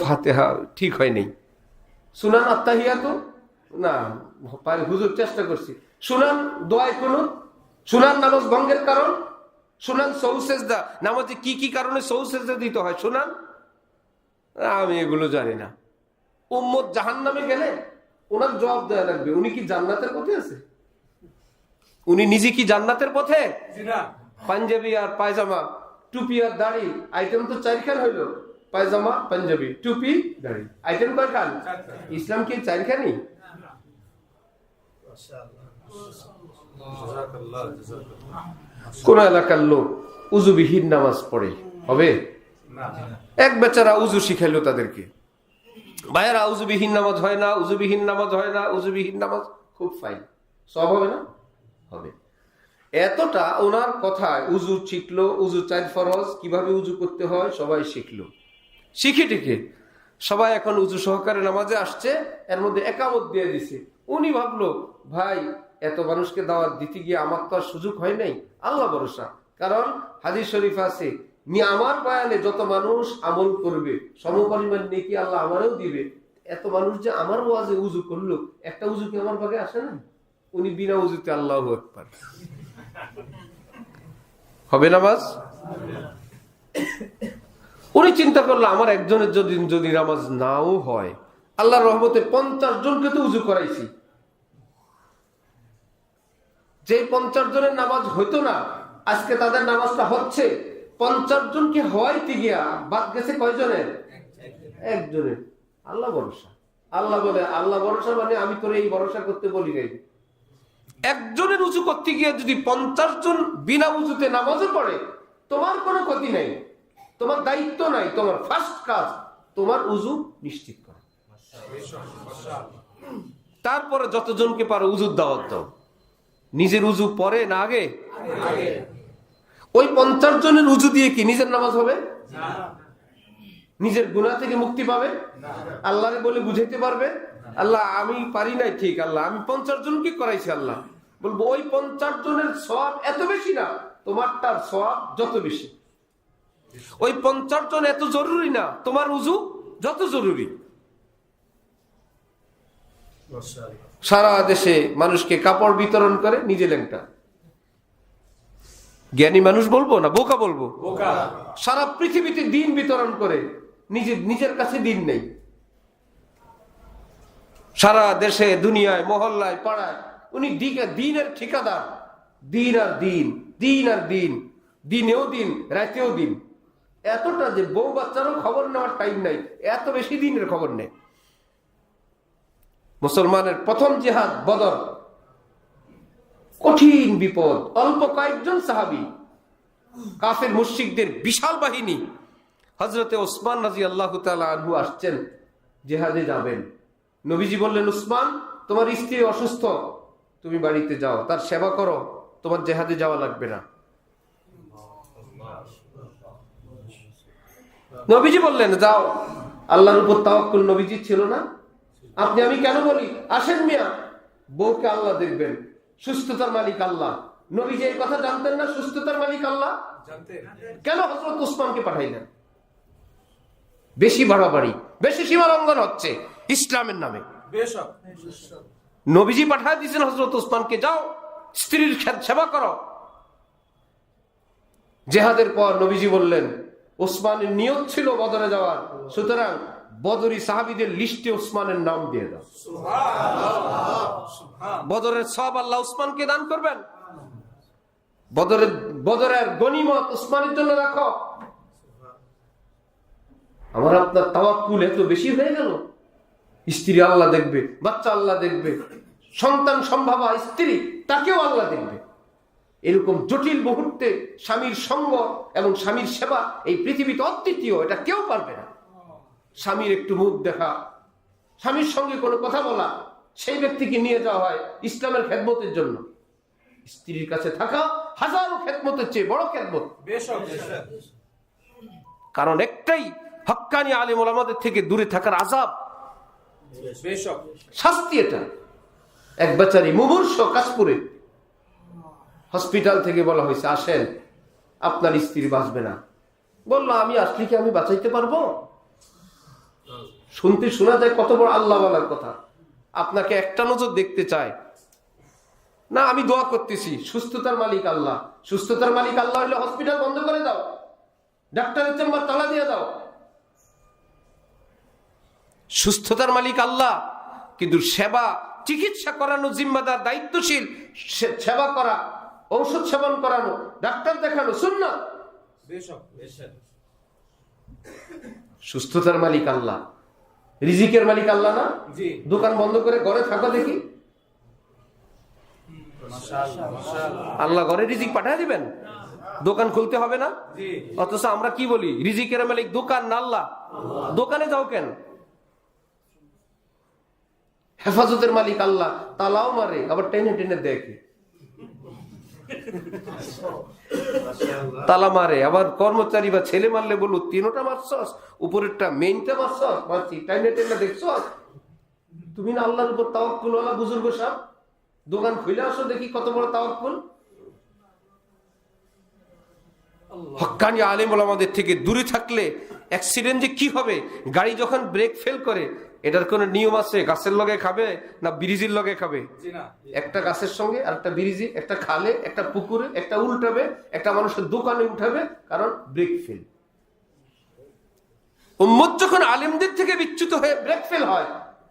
ফাতিহা ঠিক হয়নি। শুনান আত্তাহিয়াতু, না হুজুর চেষ্টা করছি। শুনান দোয়া কুনুত, শুনান নামাজ ভঙ্গের কারণ, শুনান সহু সেজদা, নামাজে কি কি কারণে সহু সেজদা দিতে হয় শুনান, আমি এগুলো জানি না। উম্মত জাহান্নামে গেলে ওনার জবাব দেওয়া লাগবে, উনি কি জান্নাতের পথে আছে? উনি নিজে কি জান্নাতের পথে? পাঞ্জাবি আর পায়জামা, টুপি আর দাড়ি, আইটেম তো 4 খান হইল। পায়জামা, পাঞ্জাবি, টুপি, দাড়ি, আইটেম কয় খান? ইসলাম কি 4 খানি? কোন এলাকার লোক উজুবিহীন নামাজ পড়ে, হবে? এক বেচারা উজু শিখাইলো তাদেরকে, ভাইয়ারা উজুবিহীন নামাজ হয় না, উজুবিহীন নামাজ হয় না, উজুবিহীন নামাজ খুব ফাইন, সব হবে না? হবে। এতটা ওনার কথায় উজু শিখলো, উজু 4 ফরজ, কিভাবে উজু করতে হয় সবাই শিখলো। শিখে টিকে সবাই এখন উজু সহকারে নামাজে আসছে, এর মধ্যে একামত দিয়ে দিছে। উনি ভাবলো, ভাই এত মানুষকে দাওয়াত দিতে গিয়ে আমার তো আর সুযোগ হয় নাই, আল্লাহ ভরসা। কারণ হাদিস শরীফ আছে, আমার বয়ানে যত মানুষ আমল করবে সমপরিমাণ নেকি আল্লাহ আমারও দিবে। এত মানুষ যে আমার ওয়াজে উজু করলো, একটা উজু কি আমার ভাগে আসে না? উনি বিনা উজুতে আল্লাহু আকবার, হবে নামাজ? উনি চিন্তা করলো, আমার একজনের যদি নামাজ নাও হয়, আল্লাহর রহমতে 50 জনকে তো উজু করাইছি, যে 50 জনের নামাজ হইতো না আজকে তাদের নামাজটা হচ্ছে। 50 জনকে হওয়াইতে গিয়া বাদ গেছে কয়জনের? একজনের। আল্লাহ ভরসা। আল্লাহ বলে, আল্লাহ ভরসা মানে আমি তোরে এই ভরসা করতে বলি নাই। একজনের উজু করতে গিয়ে যদি 50 জন বিনা উজুতে নামাজও পড়ে, তোমার কোনো ক্ষতি নাই, তোমার দায়িত্ব নাই, তোমার ফার্স্ট কাজ তোমার উজু নিশ্চিত করা। তারপরে যতজনকে পারো উজুর দাওয়াত দাও। নিজের উজু পরে না আগে? ওই 50 জনের উজু দিয়ে কি নিজের নামাজ হবে? নিজের গুনাহ থেকে মুক্তি পাবে? আল্লাহরে বলে বুঝাইতে পারবে? আল্লাহ আমি পারি নাই, ঠিক, আল্লাহ আমি 50 জনকে করাইছি। আল্লাহ বলবো, ওই 50 জনের সওয়াব এত বেশি না, তোমারটার সওয়াব যত বেশি। ওই 50 জন এত জরুরি না, তোমার উজু যত জরুরি। সারা দেশে মানুষকে কাপড় বিতরণ করে, নিজে ল্যাংটা। জ্ঞানী মানুষ বলবো না বোকা বলবো? সারা পৃথিবীতে দিন বিতরণ করে, নিজের কাছে দিন নেই। সারা দেশে, দুনিয়ায়, মহল্লায়, পাড়ায় উনি দিনের ঠিকাদার। দিন আর দিন, দিন আর দিন, দিনেও দিন, রাতেও দিন। এতটা যে বউ বাচ্চারও খবর নেওয়ার টাইম নাই, এত বেশি দিনের খবর নেই। মুসলমানের প্রথম জিহাদ বদর, কঠিন বিপদ, অল্প কয়েকজন সাহাবী, কাফের মুশরিকদের বিশাল বাহিনী। হযরতে ওসমান রাদিয়াল্লাহু তাআলা আনহু আসছেন, জিহাদে যাবেন। নবীজি বললেন, ওসমান তোমার স্ত্রী অসুস্থ, তুমি বাড়িতে যাও, তার সেবা করো, তোমার জিহাদে যাওয়া লাগবে না। নবীজি বললেন, যাও। আল্লাহর উপর তাওয়াক্কুল নবীজি ছিল না? আপনি আমি কেন বলি, আসেন মিয়া, বউকে আল্লাহ দেখবেন, সুস্থতার মালিক আল্লাহ। নবীজি এই কথা জানতেন না সুস্থতার মালিক আল্লাহ? কেন হযরত ওসমানকে পাঠাইলেন? বেশি বাড়াবাড়ি, বেশি সীমা লঙ্ঘন হচ্ছে ইসলামের নামে। নবীজি পাঠায় দিয়েছেন হযরত ওসমানকে, যাও স্ত্রীর সেবা করো। জিহাদের পর নবীজি বললেন, ওসমানের নিয়ত ছিল বদরে যাওয়ার, সুতরাং বদরি সাহাবীদের লিস্টে ওসমানের নাম দিয়ে দাও। বদরের সওয়াব আল্লাহ ওসমানকে দান করবেন। বদরের গনিমত ওসমানের জন্য রাখো। আমার আপনার তাওয়াক্কুল এত বেশি হয়ে গেল, স্ত্রী আল্লাহ দেখবে, বাচ্চা আল্লাহ দেখবে, সন্তান সম্ভাবা স্ত্রী তাকেও আল্লাহ দেখবে। এরকম জটিল মুহূর্তে স্বামীর সঙ্গ এবং স্বামীর সেবা এই পৃথিবীতে অদ্বিতীয়, এটা কেউ পারবে না। স্বামীর একটু মুখ দেখা, স্বামীর সঙ্গে কোনো কথা বলা, সেই ব্যক্তিকে নিয়ে যাওয়া হয় ইসলামের খেদমতের জন্য। স্ত্রীর কাছে থাকা হাজারো খেদমতের চেয়ে বড় খেদমত। কারণ একটাই, হক্কানি আলেম ওলামাদের থেকে দূরে থাকার আযাব, শাস্তি। এটা এক বেচারি মুমূর্ষ কাশপুরে হসপিটাল থেকে বলা হয়েছে আসেন, আপনার স্ত্রী বাঁচবে না। বললো আমি আসলে কি আমি বাঁচাইতে পারবো? শুনতে শোনা যায় কত বড় আল্লাহ বলার কথা। আপনাকে একটা নজর দেখতে চায় না, আমি দোয়া করতেছি, সুস্থতার মালিক আল্লাহ। সুস্থতার মালিক আল্লাহ হলে হসপিটাল বন্ধ করে দাও, ডাক্তারের চেম্বার তালা দিয়ে দাও। সুস্থতার মালিক আল্লাহ, কিন্তু সেবা চিকিৎসা করানো জিম্মাদার, দায়িত্বশীল, সেবা করা, ঔষধ সেবন করানো, ডাক্তার দেখানো সুন্নাত। সুস্থতার মালিক আল্লাহ, রিজিকের মালিক আল্লাহ না? দোকান বন্ধ করে ঘরে থাকো দেখি, আল্লাহ ঘরে রিজিক পাঠিয়ে দিবেন, দোকান খুলতে হবে না। অথচ আমরা কি বলি, রিজিকের মালিক দোকান না আল্লাহ? দোকানে যাও কেন? হেফাজতের মালিক আল্লাহ, তালাও মারে আবার টেনে টেনে দেখে, তালা মারে আবার কর্মচারী বা ছেলে মারলে বলু তিনটা মারছস, উপরেরটা মেইনটা মারছস, মারছি টেনে টেনে দেখছস। তুমি না আল্লাহর উপর তাওয়াক্কুল ওয়ালা বুজুর্গ সাহেব, দোকান খুলে আসো দেখি কত বড় তাওয়াক্কুল। হক্কানি আলেম ওলামাদের থেকে দূরে থাকলে অ্যাক্সিডেন্ট যে কি হবে, গাড়ি যখন ব্রেক ফেল করে এটার কোন নিয়ম আছে? গাছের লগে খাবে না ব্রিজের লগে খাবে? একটা গাছের সঙ্গে আর একটা ব্রিজে, একটা খালে, একটা পুকুরে, একটা উল্টাবে, একটা মানুষের দোকানে উঠাবে, কারণ ব্রেক ফেল। উম্মত যখন আলেমদের থেকে বিচ্যুত হয়ে ব্রেক ফেল হয়,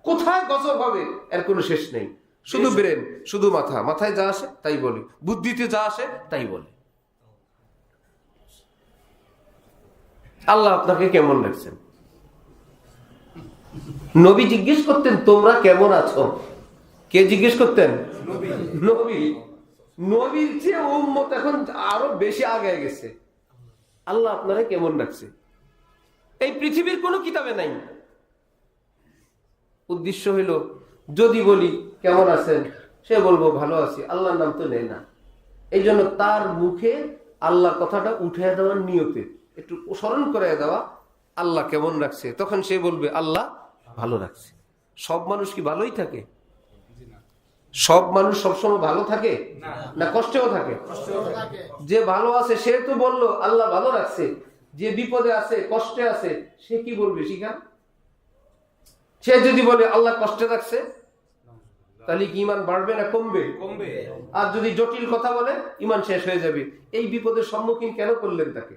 কোথায় গজব হবে এর কোনো শেষ নেই। শুধু ব্রেন, শুধু মাথা, মাথায় যা আসে তাই বলে, বুদ্ধিতে যা আসে তাই বলে। আল্লাহ আপনাকে কেমন রাখছেন? নবী জিজ্ঞেস করতেন তোমরা কেমন আছো? কে জিজ্ঞেস করতেন? নবী। নবীর চেয়ে উম্মত এখন আরো বেশি আগায় গেছে। আল্লাহ আপনারা কেমন রাখছে এই পৃথিবীর কোনো কিতাবে নাই। উদ্দেশ্য হইল যদি বলি কেমন আছেন, সে বলবো ভালো আছি, আল্লাহর নাম তো নেই না। এই জন্য তার মুখে আল্লাহ কথাটা উঠে দেওয়ার নিয়তে একটু স্মরণ করে দেওয়া, আল্লাহ কেমন রাখছে, তখন সে বলবে আল্লাহ ভালো রাখছে। সব মানুষ কি ভালোই থাকে? সব মানুষ সবসময় ভালো থাকে না কষ্টেও থাকে? যে ভালো আছে সে তো বললো আল্লাহ ভালো রাখছে, যে বিপদে আছে কষ্টে আছে সে কি বলবে? শিখান। সে যদি বলে আল্লাহ কষ্টে রাখছে, তাহলে কি ইমান বাড়বে না কমবে? আর যদি জটিল কথা বলে ইমান শেষ হয়ে যাবে। এই বিপদের সম্মুখীন কেন করলেন তাকে?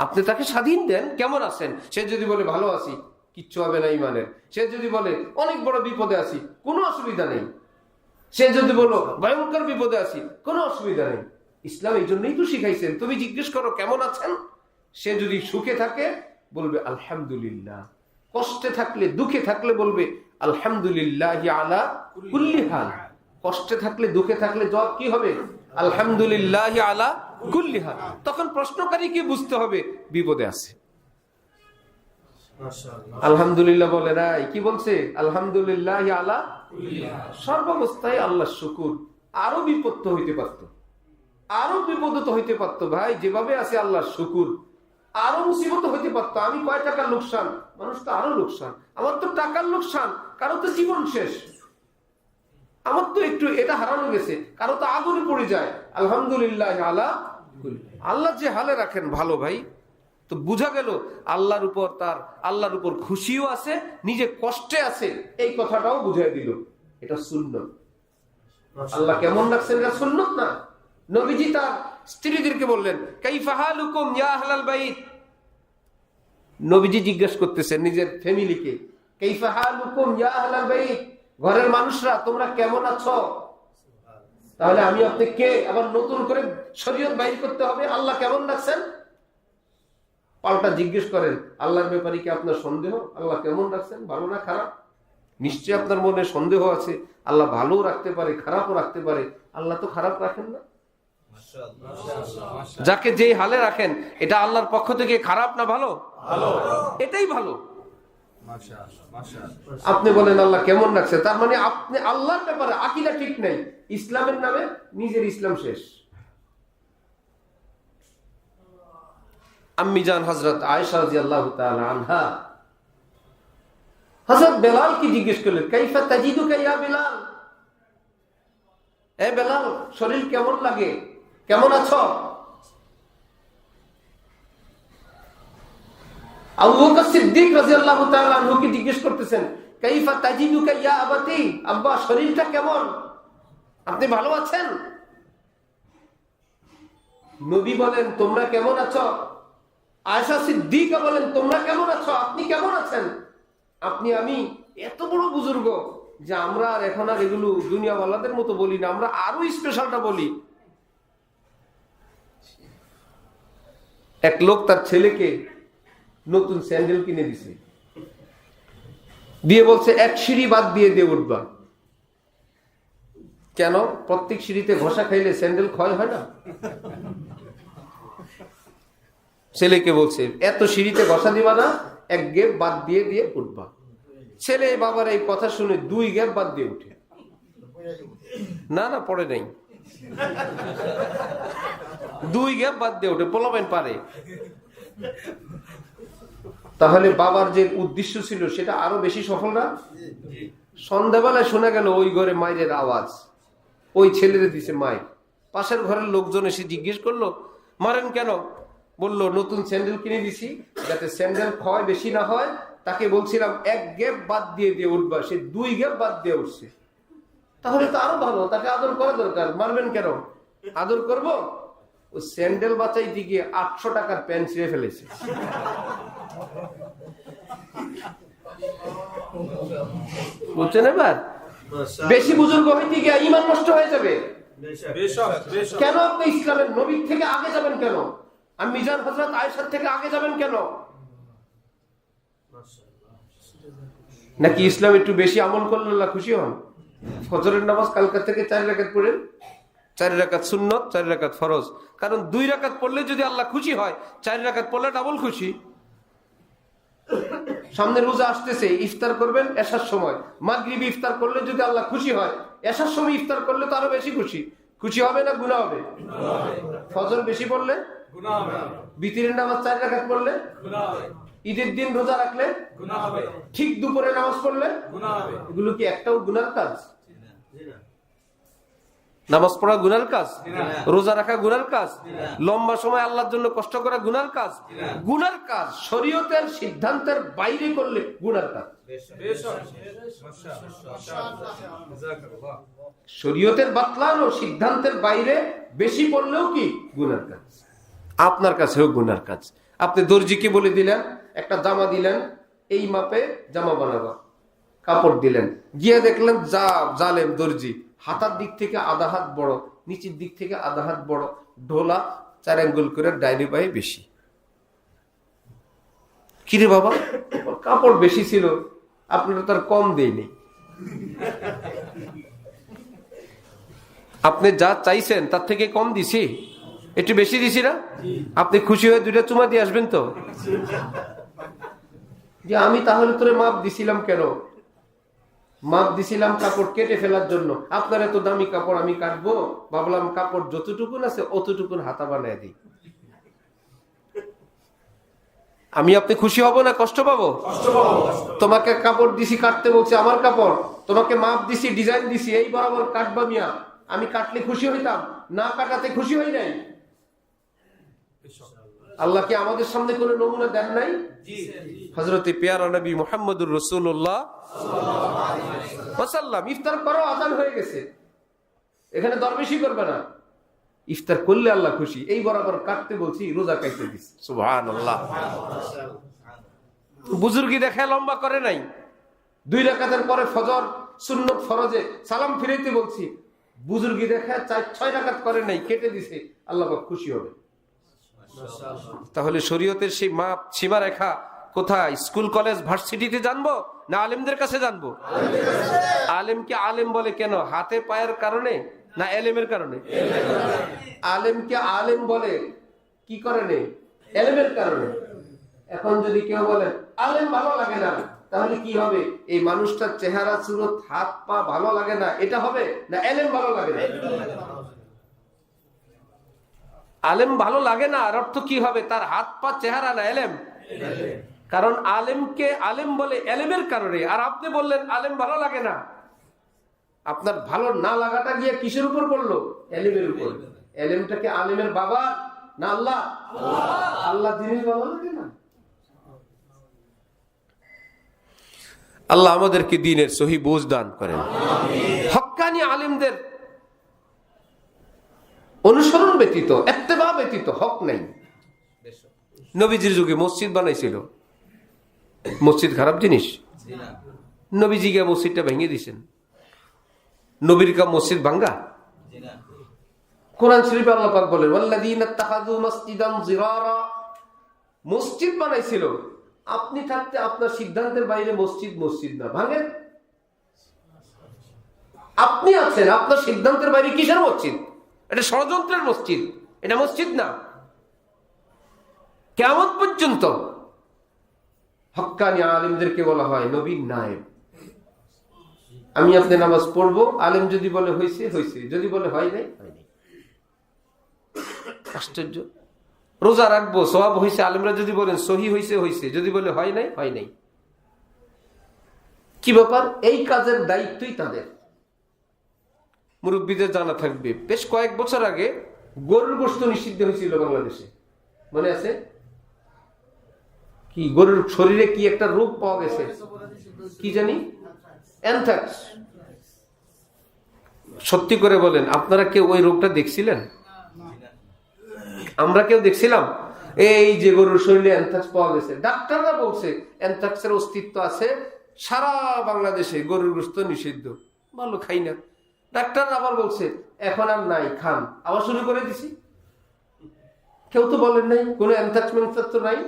আপনি তাকে স্বাধীন দেন, কেমন আছেন। সে যদি বলে ভালো আছি, কিচ্ছু হবে না ইমানের। সে যদি বলে অনেক বড় বিপদে আছি, কোনো অসুবিধা নেই। সে যদি বলো ভয়ঙ্কর বিপদে আছি, কোনো অসুবিধা নেই। ইসলাম এই জন্যই তো শিখাইছেন তুমি জিজ্ঞেস করো কেমন আছেন। সে যদি সুখে থাকে বলবে আলহামদুলিল্লাহ, কষ্টে থাকলে দুঃখে থাকলে বলবে আলহামদুলিল্লাহ আলা কুল্লি হাল। কষ্টে থাকলে দুঃখে থাকলে জবাব কি হবে? আলহামদুলিল্লাহ আলা কুল্লি হাল। তখন প্রশ্নকারী কি বুঝতে হবে বিপদে আছে। আলহামদুলিল্লাহ বলে নাই, কি বলছে? আলহামদুলিল্লাহ আলা সর্বাবস্থায় আল্লাহ শুকুর। আরো বিপদ তো হইতে পারত, আরো বিপদ তো হইতে পারত ভাই, যেভাবে আছে আল্লাহ শুকুর। আরো মুসিবত হইতে পারতো। আমি কয় টাকার লোকসান, মানুষ তো আরো লোকসান। আমার তো টাকার লোকসান, কারো তো জীবন শেষ। আমার তো একটু এটা হারানো গেছে, কারো তো আগুনে পড়ে যায়। আলহামদুলিল্লাহ আলা, আল্লাহ যে হালে রাখেন ভালো ভাই। তো বুঝা গেল আল্লাহর উপর, তার আল্লাহর উপর খুশিও আছে, নিজে কষ্টে আছে, এই কথাটাও বুঝাই দিল। এটা সুন্নত। আল্লাহ কেমন রাখছেন এটা সুন্নত না। নবীজি তার স্ত্রীদেরকে বললেন কাইফা হালুকুম ইয়া আহলাল বাইত। নবীজি জিজ্ঞেস করতেছেন নিজের ফ্যামিলিকে, কাইফা হালুকুম ইয়া আহলাল বাইত, ঘরের মানুষরা তোমরা কেমন আছো। তাহলে আমি আপনি কে আবার নতুন করে শরীয়ত বাইর করতে হবে? আল্লাহ কেমন রাখছেন পাল্টা জিজ্ঞেস করেন আল্লাহর ব্যাপারে কি আপনার সন্দেহ? আল্লাহ কেমন রাখছেন, ভালো না খারাপ? নিশ্চয়ই আপনার মনে সন্দেহ আছে। আল্লাহ ভালো রাখতে পারে, খারাপও রাখতে পারে। আল্লাহ তো খারাপ রাখেন না। যাকে যে হালে রাখেন এটা আল্লাহর পক্ষ থেকে খারাপ না ভালো? এটাই ভালো। আপনি বলেন আল্লাহ কেমন রাখছে, তার মানে আপনি আল্লাহর ব্যাপারে আকীদা ঠিক নাই। ইসলামের নামে নিজের ইসলাম শেষ। আম্মি জান হযরত আয়েশা রাদিয়াল্লাহু তাআলা আনহা হযরত বেলাল কি জিজ্ঞেস করলেন, কাইফা তাজিদুকা ইয়া বেলাল। এ বেলাল, শরীর কেমন লাগে, কেমন আছো? আবু বকর সিদ্দিক রাদিয়াল্লাহু তাআলা আনহুকে জিজ্ঞেস করতেছেন, কাইফা তাজিদুকা ইয়া আবাতি, আব্বা শরীরটা কেমন, আপনি ভালো আছেন? নবী বলেন, তোমরা কেমন আছো? আয়েশা সিদ্দিকা বলেন, তোমরা কেমন আছো, আপনি কেমন আছেন? আপনি আমি এত বড় বুজুর্গ যে আমরা আর এখন আর এগুলো দুনিয়াওয়ালাদের মতো বলি না, আমরা আরো স্পেশালটা বলি। এক লোক তার ছেলেকে নতুন স্যান্ডেল কিনে দিছে, দিয়ে বলছে এক সিঁড়ি বাদ দিয়ে দিয়ে উঠবা। কেন? প্রত্যেক সিঁড়িতে ঘষা খাইলে স্যান্ডেল ক্ষয় হয় না? ছেলেকে বলছে এত সিঁড়িতে ঘষা দিবা না, এক গেপ বাদ দিয়ে দিয়ে উঠবা। ছেলে বাবার এই কথা শুনে 2 গ্যাপ বাদ দিয়ে উঠে। না না, পড়ে নাই, 2 গ্যাপ বাদ দিয়ে উঠে, পোলাবেন পারে। তাহলে বাবার যে উদ্দেশ্য ছিল সেটা আরো বেশি সফল না? সন্ধ্যাবেলায় শোনা গেল ওই ঘরে মায়ের আওয়াজ, ওই ছেলেরে দিছে মাই। পাশের ঘরের লোকজন এসে জিজ্ঞেস করলো, মারেন কেন? বললো, নতুন স্যান্ডেল কিনে দিছি, যাতে স্যান্ডেল ক্ষয় বেশি না হয়, তাকে বলছিলাম এক গ্যাপ বাদ দিয়ে দিয়ে উঠবা, সে 2 গ্যাপ বাদ দিয়ে উঠছে। তাহলে তো আরো ভালো, তাকে আদর করা দরকার, মারবেন কেন? আদর করব? ও স্যান্ডেল বাঁচাইতে গিয়ে 800 টাকার প্যান্ট ছিঁড়ে ফেলেছে। বুঝছেন? এবার বেশি বুজুর্গ হইতে গিয়ে ঈমান নষ্ট হয়ে যাবে। কেন আপনি ইসলামের নবীর থেকে আগে যাবেন কেন? আর মিজান হযরত আয়েশার থেকে আগে যাবেন কেন? নাকি ইসলাম একটু বেশি আমল করলে আল্লাহ খুশি হন? ফজরের নামাজ কালকা থেকে 4 রাকাত পড়েন, 4 রাকাত সুন্নত, 4 রাকাত ফরজ। কারণ 2 রাকাত পড়লে যদি আল্লাহ খুশি হয়, 4 রাকাত পড়লে ডাবল খুশি। সামনে রোজা আসতেছে, ইফতার করবেন এশার সময়, মাগরিবি ইফতার করলে যদি আল্লাহ খুশি হয়, এশার সময় ইফতার করলে তো আরো বেশি খুশি। খুশি হবে না গুনাহ হবে? ফজর বেশি পড়লে গুনাহ হবে, বিতিরের নামাজ 4 রাকাত পড়লে গুনাহ হবে, ঈদের দিন রোজা রাখলে গুনাহ হবে, ঠিক দুপুরে নামাজ পড়লে গুনাহ হবে। এগুলো কি একটাও গুনার কাজ? নামাজ পড়া গুনার কাজ? রোজা রাখা গুনার কাজ? লম্বা সময় আল্লাহর জন্য কষ্ট করা গুনার কাজ? গুনার কাজ শরীয়তের সিদ্ধান্তের বাইরে করলে গুনার কাজ। শরীয়তের বাতলানো সিদ্ধান্তের বাইরে বেশি পড়লেও কি গুনার কাজ, আপনার কাছেও গুনার কাজ। আপনি দর্জিকে বলে দিলেন, একটা জামা দিলেন, এই মাপে জামা বানাবা, কাপড় দিলেন, গিয়ে দেখলেন যা জালেম দর্জি, হাতার দিক থেকে আধা হাত বড়, নিচের দিক থেকে আধা হাত বড়, ঢোলা 4 আঙ্গুল করে, ডাইনি পায়ে বেশি। কিরে বাবা, কাপড় বেশি ছিল, আপনারা তার কম দেয়নি। আপনি যা চাইছেন তার থেকে কম দিছি, একটু বেশি দিছি না? আপনি খুশি হয়ে 2টা চুমা দিয়ে আসবেন তো, যে আমি তাহলে তোরে মাপ দিছিলাম কেন? মাপ দিছিলাম কাপড় কেটে ফেলার জন্য। আপনার এত দামি কাপড় আমি কাটবো? ভাবলাম কাপড় যতটুকুন আছে অতটুকুন হাতা বানায় দিই। আমি আপনি খুশি হব না কষ্ট পাবো? তোমাকে কাপড় দিছি, কাটতে বলছে আমার কাপড়, তোমাকে মাপ দিছি, ডিজাইন দিছি, এই বরাবর কাটবা মিয়া। আমি কাটলে খুশি হইতাম, না কাটাতে খুশি হই নাই। আল্লাহ কি আমাদের সামনে কোনো নমুনা দেন নাই? হযরতে পেয়ারা নবী মুহাম্মদুর রাসূলুল্লাহ সাল্লাল্লাহু আলাইহি ইফতার করো, আযান হয়ে গেছে, এখানে দরবেশি করবে না, ইফতার করলে আল্লাহ খুশি। এই বরাবর কাটতে বলছি, রোজা কাটতে দিছি। সুবহানাল্লাহ। বুজুর্গি দেখে লম্বা করে নাই, 2 রাকাতের পরে ফজর সুন্নত ফরজে সালাম ফিরাইতে বলছি, বুজুর্গি দেখে 4-6 রাকাত করে নাই, কেটে দিছে, আল্লাহ খুশি হবে। তাহলে শরীয়তের সেই মাপ সীমা রেখা কোথায়? স্কুল কলেজ ভার্সিটিতে জানবো না আলেমদের কাছে জানবো? আলেমকে আলেম বলে কেন? হাতে পায়ের কারণে না এলেমের কারণে? আলেমকে আলেম বলে কি কারণে? এলেমের কারণে। এখন যদি কেউ বলে আলেম ভালো লাগে না, তাহলে কি হবে? এই মানুষটার চেহারা সুরত হাত পা ভালো লাগে না, এটা হবে না এলেম ভালো লাগে না? আলেম ভালো লাগে না আর অর্থ কি হবে? তার হাত পা চেহারা না এলেম? কারণ আলেমকে আলেম বলে এলেমের কারণে, আর আপনি বললেন আলেম ভালো লাগে না। আপনার ভালো না লাগাটা গিয়ে কিসের উপর পড়লো? এলেমের উপর। এলেমটাকে আলেমের বাবা না আল্লাহ? আল্লাহ দিনের বাবা লাগে না। আল্লাহ আমাদেরকে দ্বীনের সহি বুঝ দান করেন। হক্কানি আলেমদের অনুসরণ ব্যতীত, ইত্তেবা ব্যতীত হক নাই। নবীজির যুগে মসজিদ বানাইছিল, মসজিদ খারাপ জিনিস? নবীজি গিয়ে মসজিদটা ভেঙে দিয়েছেন। নবীর কা মসজিদ ভাঙ্গা? কোরআন শরীফে আল্লাহ পাক বলেন ওয়াল্লাযীনা ইত্তাখাযু মাসজিদান যিরারা, মসজিদ বানাইছিল। আপনি থাকতে আপনার সিদ্ধান্তের বাইরে মসজিদ মসজিদ না, ভাঙেন। আপনি আছেন, আপনার সিদ্ধান্তের বাইরে কিসের মসজিদ? এটা ষড়যন্ত্রের মসজিদ, এটা মসজিদ না। কিয়ামত পর্যন্ত হক্কানি আলেমদেরকে বলা হয় নবীর নায়েব। আমি আপনি নামাজ পড়বো, আলেম যদি বলে হয়েছে হয়েছে, যদি বলে হয় নাই হয় নাই। আশ্চর্য। রোজা রাখবো, সওয়াব হয়েছে, আলেমরা যদি বলেন সহি হয়েছে হয়েছে, যদি বলে হয় নাই হয় নাই। কি ব্যাপার? এই কাজের দায়িত্বই তাদের। মুরব্বীদের জানা থাকবে, বেশ কয়েক বছর আগে গরুর গোশত নিষিদ্ধ হয়েছিল বাংলাদেশে, মনে আছে? কি গরুর শরীরে কি একটা রোগ পাওয়া গেছে, কি জানি, অ্যানথ্রাক্স। সত্যি করে বলেন, আপনারা কেউ ওই রোগটা দেখছিলেন? আমরা কেউ দেখছিলাম? এই যে গরুর শরীরে অ্যানথ্রাক্স পাওয়া গেছে, ডাক্তাররা বলছে অ্যানথ্রাক্সের অস্তিত্ব আছে, সারা বাংলাদেশে গরুর গোশত নিষিদ্ধ, ভালো খাই না। ডাক্তার আবার বলছে এখন আর নাই, খান। আবার শুরু করে দিছি। কেউ তো বলেন নাই কোনো অ্যানথ্রাক্স তো নাই,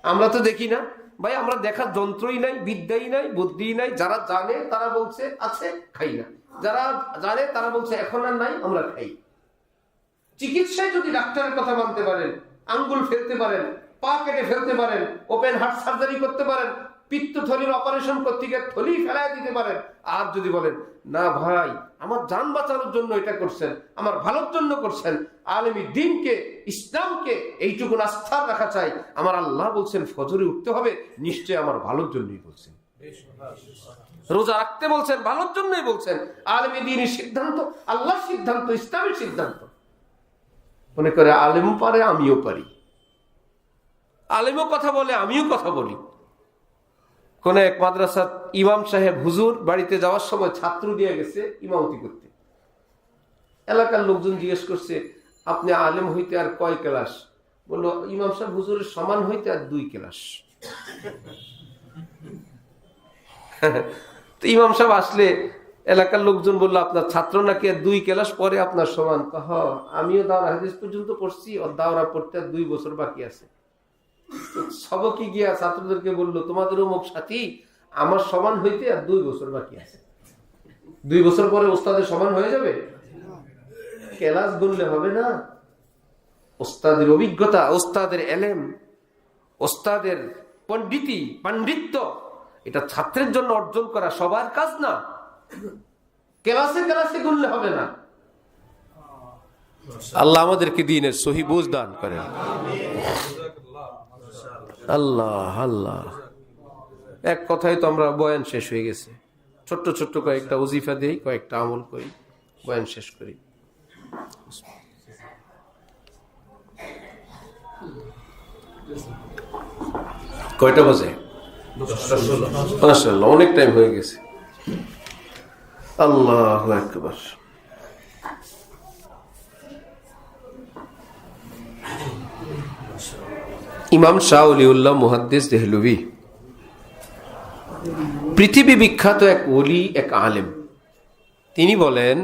আমরা তো দেখি না ভাই, আমরা দেখার যন্ত্রই নাই, বিদ্যাই নাই, বুদ্ধি নাই। যারা জানে তারা বলছে আছে, খাই না। যারা জানে তারা বলছে এখন আর নাই, আমরা খাই। চিকিৎসায় যদি ডাক্তারের কথা মানতে পারেন, আঙ্গুল ফেলতে পারেন, পা কেটে ফেলতে পারেন, ওপেন হার্ট সার্জারি করতে পারেন, পিত্তথলির অপারেশন করতে গিয়ে থলি ফেলায় দিতে পারেন, আর যদি বলেন না ভাই আমার জান বাঁচানোর জন্য এটা করছেন, আমার ভালোর জন্য করছেন, আলেমী দ্বীনকে, ইসলামকে এইটুকু আস্থা রাখা চাই, আমার আল্লাহ বলছেন ফজরে উঠতে হবে, নিশ্চয় আমার ভালোর জন্যই বলছেন। রোজা রাখতে বলছেন ভালোর জন্যই বলছেন। আলেমী দ্বীনের সিদ্ধান্ত আল্লাহর সিদ্ধান্ত, ইসলামের সিদ্ধান্ত। মনে করে আলেমও পারে, আমিও পারি। আলেমও কথা বলে, আমিও কথা বলি। কোন এক মাদ্রাসার ইমাম সাহেব হুজুর বাড়িতে যাওয়ার সময় ছাত্র দিয়ে গেছে ইমামতি করতে। এলাকার লোকজন জিজ্ঞেস করছে আপনি আলেম হইতে আর কয় ক্লাস? বললো ইমাম সাহেব হুজুরের সমান হইতে আর 2 ক্লাস। তো ইমাম সাহেব আসলে এলাকার লোকজন বললো আপনার ছাত্র নাকি আর 2 ক্লাস পরে আপনার সমান। আমিও দাওরা হাদিস পর্যন্ত পড়ছি, ওর দাওরা পড়তে আর 2 বছর বাকি আছে। সবকি গিয়া ছাত্রদেরকে বললো তোমাদের অমুক সাথী আমার সমান হইতে আর 2 বছর বাকি আছে। 2 বছর পরে ওস্তাদের সমান হয়ে যাবে? ক্লাস গুনলে হবে না। ওস্তাদের অভিজ্ঞতা, ওস্তাদের এলেম, ওস্তাদের পাণ্ডিত্য, এটা ছাত্রের জন্য অর্জন করা সবার কাজ না। ক্লাসে ক্লাসে গুনলে হবে না। আল্লাহ আমাদেরকে দ্বীনের সহি বুঝ দান করেন। আল্লাহ আল্লাহ। এক কথায় তো আমরা বয়ান শেষ হয়ে গেছে। ছোট্ট ছোট্ট কয়েকটা ওজিফা দেই, কয়েকটা আমল করি, বয়ান শেষ করি। কয়টা বাজে? 10:16। অনেক টাইম হয়ে গেছে। আল্লাহু আকবার। ইমাম শাহ ওলিউল্লাহ মুহাদ্দিস দেহলভী পৃথিবী বিখ্যাত এক ওলি, এক আলেম। তিনি বলেন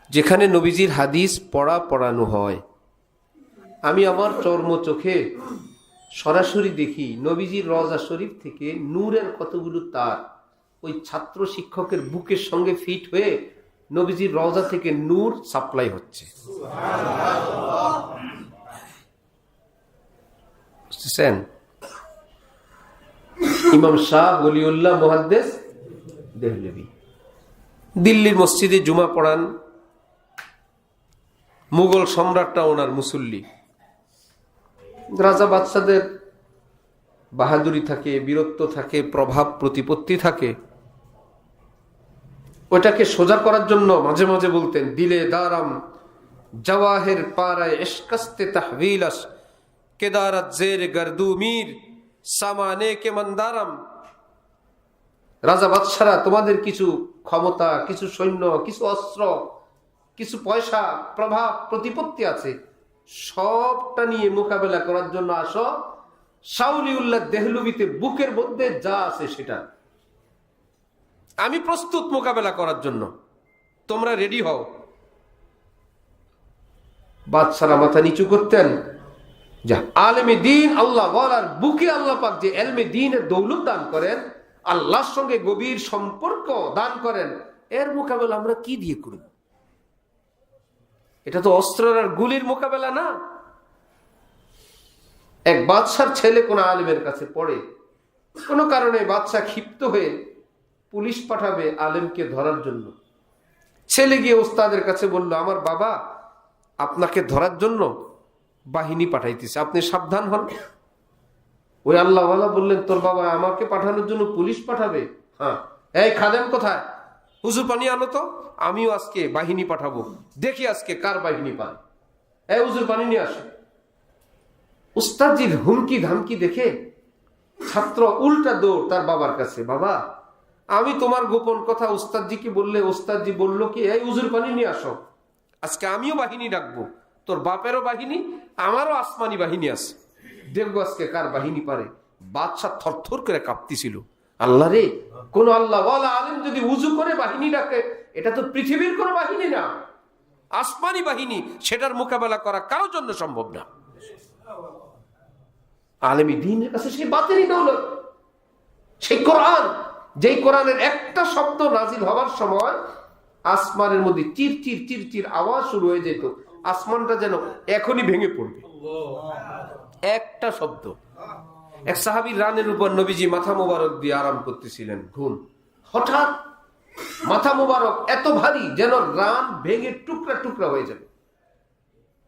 যেখানে নবীজির হাদিস পড়ানো হয়, আমি আমার চর্ম চোখে সরাসরি দেখি নবীজির রওজা শরীফ থেকে নূরের কতগুলো তার ওই ছাত্র শিক্ষকের বুকের সঙ্গে ফিট হয়ে নবীজির রওজা থেকে নূর সাপ্লাই হচ্ছে। বুঝতেছেন? ইমাম শাহ ওলিউল্লাহ মুহাদ্দিস দেহলভী দিল্লির মসজিদে জুমা পড়ান। মুঘল সম্রাটটা ওনার মুসল্লি। রাজা বাদশাদের বাহাদুরি থাকে, বীরত্ব থাকে, প্রভাব প্রতিপত্তি থাকে। ওটাকে সোজা করার জন্য মাঝে মাঝে বলতেন, দিলে দারাম জওয়াহির পারায় ইশকাস্তে তাহভিলাস কেদারাত জের গর্দু মীর সামানে কে মন্দারাম। রাজা বাদশারা, তোমাদের কিছু ক্ষমতা, কিছু সৈন্য, কিছু অস্ত্র, কিছু পয়সা, প্রভাব, প্রতিপত্তি আছে, সবটা নিয়ে মোকাবেলা করার জন্য আসো। শাউলিউল্লাহ দেহলুবিতে বুকের মধ্যে যা আছে সেটা, আমি প্রস্তুত মোকাবেলা করার জন্য, তোমরা রেডি হও। বাদশারা মাথা নিচু করতেন। যা আলেমে দিন আল্লাহ বলার বুকে আল্লাহ পাক যে এলমে দিনের দৌলত দান করেন, আল্লাহর সঙ্গে গভীর সম্পর্ক দান করেন, এর মোকাবেলা আমরা কি দিয়ে করব? এটা তো অস্ত্র আর গুলির মোকাবেলা না। এক বাদশার ছেলে কোন আলেমের কাছে পড়ে, কোনো কারণে বাদশা ক্ষিপ্ত হয়ে পুলিশ পাঠাবে আলেমকে ধরার জন্য। ছেলে গিয়ে ওস্তাদের কাছে বলল, আমার বাবা আপনাকে ধরার জন্য বাহিনী পাঠাইতেছে, আপনি সাবধান হন। ওই আল্লাহওয়ালা বললেন, তোর বাবা আমাকে পাঠানোর জন্য পুলিশ পাঠাবে? হ্যাঁ। এই খাদেম কোথায়? হুজুর পানি আনো তো, আমিও আজকে বাহিনী পাঠাবো, দেখি আজকে কার বাহিনী পায়। এই হুজুর পানি নিয়ে আসে। উস্তাদজির হুমকি ধামকি দেখে ছাত্র উল্টা দৌড় তার বাবার কাছে, বাবা আমি তোমার গোপন কথা উস্তাদজিকে বললে উস্তাদজি বলল কি, এই হুজুর পানি নিয়ে আসো, আজকে আমিও বাহিনী ডাকবো, তোর বাপেরও বাহিনী, আমারও আসমানি বাহিনী আছে, দেখবো আজকে কার বাহিনী পারে। বাদশা থরথর করে কাঁপতেছিল। আল্লাহ রে, কোন আল্লাহ ওয়ালা আলেম যদি উজু করে বাহিনী ডাকে, এটা তো পৃথিবীর কোন বাহিনী না, আসমানি বাহিনী, সেটার মোকাবেলা করা কারোর জন্য সম্ভব না। আলেমী দ্বীনের কাছে সেই বাতিনি দৌলত, সেই কোরআন, যেই কোরআনের একটা শব্দ নাজিল হওয়ার সময় আসমানের মধ্যে চির চির চির চির আওয়াজ শুরু হয়ে যেত, আসমানটা যেন এখনই ভেঙে পড়বে। একটা শব্দ। এক সাহাবীর রানের উপর নবীজি মাথা মোবারক দিয়ে আরাম করতেছিলেন, ঘুম, হঠাৎ মাথা মোবারক এত ভারী যেন রান ভেঙে টুকরা টুকরা হয়ে যাবে।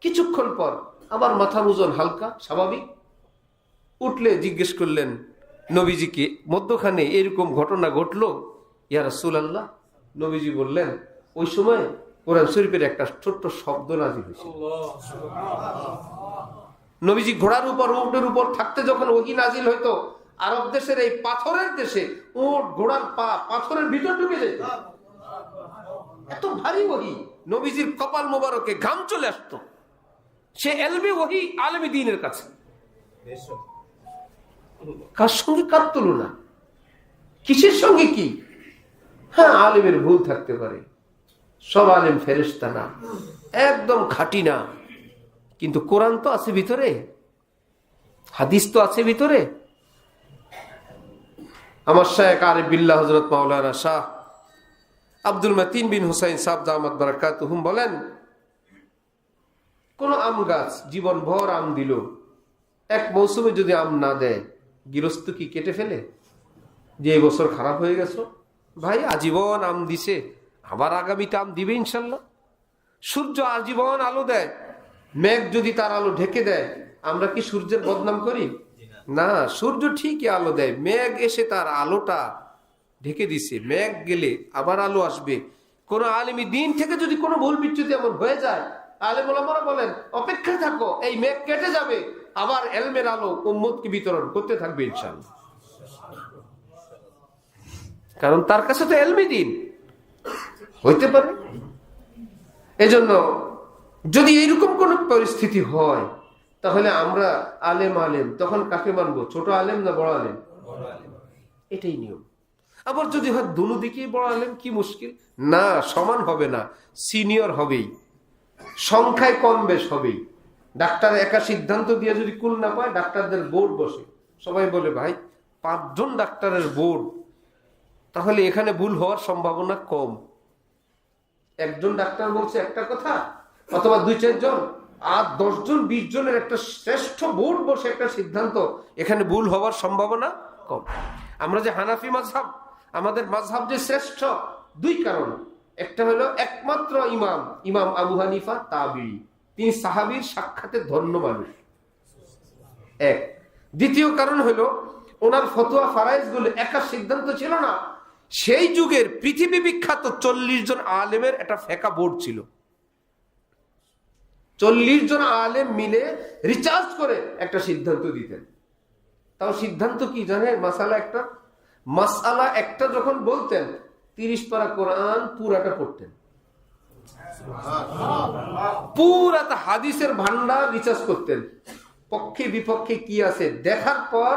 কিছুক্ষণ পর আবার মাথার ওজন হালকা, স্বাভাবিক। উঠলে জিজ্ঞেস করলেন নবীজিকে, মধ্যখানে এরকম ঘটনা ঘটলো ইয়া রাসূলুল্লাহ? নবীজি বললেন, ওই সময় কোরআন শরীফের একটা ছোট্ট শব্দ নাজিল হয়েছিল। নবীজি ঘোড়ার উপর, উটের উপর থাকতে যখন ওহী নাজিল হইতো, আরব দেশের এই পাথরের দেশে উট ঘোড়ার পা পাথরের ভিতর ঢুকে যেত, এত ভারী ওহী। নবীজির কপাল মোবারকে ঘাম চলে আসতো। সে এলমে ওহী আলেমী দ্বীনের কাছে। কার সঙ্গে কার তুলনা, কিসের সঙ্গে কি? হ্যাঁ, আলেমের ভুল থাকতে পারে, সব আলেম ফেরেশতা না, একদম খাঁটি না, কিন্তু কোরআন তো আছে ভিতরে, হাদিস তো আছে ভিতরে। আমার শায়েখ আরিফ বিল্লাহ হযরত মাওলানা শাহ আব্দুল মতিন বিন হুসাইন সাহেব দামাত বারাকাতুহুম বলেন, কোন আম গাছ জীবন ভর আম দিল, এক মৌসুমে যদি আম না দেয়, গৃহস্থ কি কেটে ফেলে যে এই বছর খারাপ হয়ে গেছে? ভাই আজীবন আম দিছে, আবার আগামীতে আম দিবে ইনশাল্লাহ। সূর্য আজীবন আলো দেয়, মেঘ যদি তার আলো ঢেকে দেয়, আমরা কি সূর্যের বদনাম করি? না, সূর্য ঠিকই আলো দেয়, মেঘ এসে তার আলোটা ঢেকে দিছে, মেঘ গেলে আবার আলো আসবে। কোন আলেমী দ্বীন থেকে যদি কোনো ভুল বিচ্যুতি এমন হয়ে যায়, আলেম ওলামারা বলেন অপেক্ষায় থাকো, এই মেঘ কেটে যাবে, আবার এলমের আলো উম্মতকে বিতরণ করতে থাকবে ইনশাআল্লাহ। কারণ তার কাছে তো এলমী দ্বীন হইতে পারে। এজন্য যদি এইরকম কোন পরিস্থিতি হয়, তাহলে আমরা আলেম আলেম তখন কাকে মানবো? ছোট আলেম না বড় আলেম? এটাই নিয়ম। আবার যদি হয় দুনো দিকেই বড় আলেম, কি মুশকিল? না, সমান হবে না, সিনিয়র হবেই, সংখ্যায় কম বেশ হবেই। ডাক্তার একা সিদ্ধান্ত দিয়ে যদি কুল না পায়, ডাক্তারদের বোর্ড বসে, সবাই বলে ভাই 5 জন ডাক্তারের বোর্ড, তাহলে এখানে ভুল হওয়ার সম্ভাবনা কম। একজন ডাক্তার বলছে একটা কথা, অথবা 2-4 জন, আর 10 জন 20 জনের একটা শ্রেষ্ঠ বোর্ড বসে একটা সিদ্ধান্ত, এখানে ভুল হওয়ার সম্ভাবনা কম। আমরা যে হানাফি মাযহাব, আমাদের মাযহাব যে শ্রেষ্ঠ, 2 কারণ। একটা হলো একমাত্র ইমাম আবু হানিফা তাবিঈ, তিনি সাহাবীর সাক্ষাতে ধন্য মানুষ, এক। দ্বিতীয় কারণ হলো ওনার ফতোয়া ফারায়েজ গুলো একা সিদ্ধান্ত ছিল না, সেই যুগের পৃথিবী বিখ্যাত 40 জন আলেমের একটা ফেকা বোর্ড ছিল। 40 জন আলেম মিলে রিচার্জ করে একটা সিদ্ধান্ত দিতেন। তাও সিদ্ধান্ত কি জানেন? মাসআলা একটা যখন বলতেন 30 পারা কোরআন পুরাটা পড়তেন, পুরাটা হাদিসের ভান্ডার রিচার্জ করতেন, পক্ষে বিপক্ষে কি আছে দেখার পর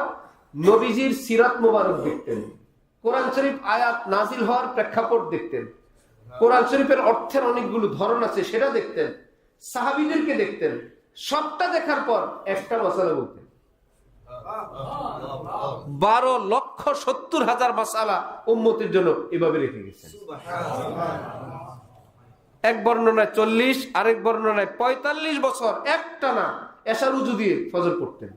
নবীজির সিরাত মোবারক দেখতেন, কোরআন শরীফ আয়াত নাজিল হওয়ার প্রেক্ষাপট দেখতেন, কোরআন শরীফের অর্থের অনেকগুলো ধরন আছে সেটা দেখতেন, সাহাবীদেরকে দেখতেন। সবটা দেখার পর একটা মাসালা বলতেন। 12,70,000 মাসালা উম্মতের জন্য এভাবে রেখে গেছেন। এক বর্ণনায় 40, আরেক বর্ণনায় 45 বছর একটানা এশার উজু দিয়ে ফজর পড়তেন।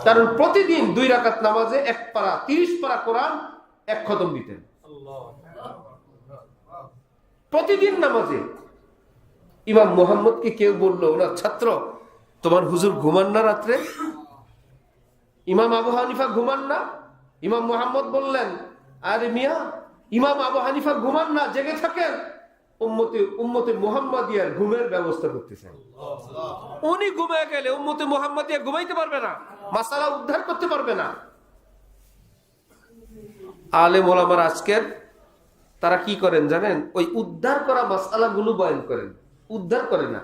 কারণ প্রতিদিন 2 রাকাত নামাজে 1 পারা 30 পারা কোরআন এক খতম দিতেন প্রতিদিন নামাজে। ইমাম মুহাম্মদকে কেউ বলল, ওনার ছাত্র, তোমার হুজুর ঘুমান না রাত্রে? ইমাম আবু হানিফা ঘুমান না? ইমাম মুহাম্মদ বললেন, আরে মিয়া, ইমাম আবু হানিফা ঘুমান না, জেগে থাকেন, উম্মতে মুহাম্মাদিয়ার ঘুমের ব্যবস্থা করতেছেন। উনি ঘুমিয়ে গেলে উম্মতে মুহাম্মাদিয়া ঘুমাইতে পারবে না, মাসালা উদ্ধার করতে পারবে না। আলেম ওলামার আজকের তারা কি করেন জানেন? ওই উদ্ধার করা মাসালা গুলো বয়ান করেন, উদ্ধার করে না।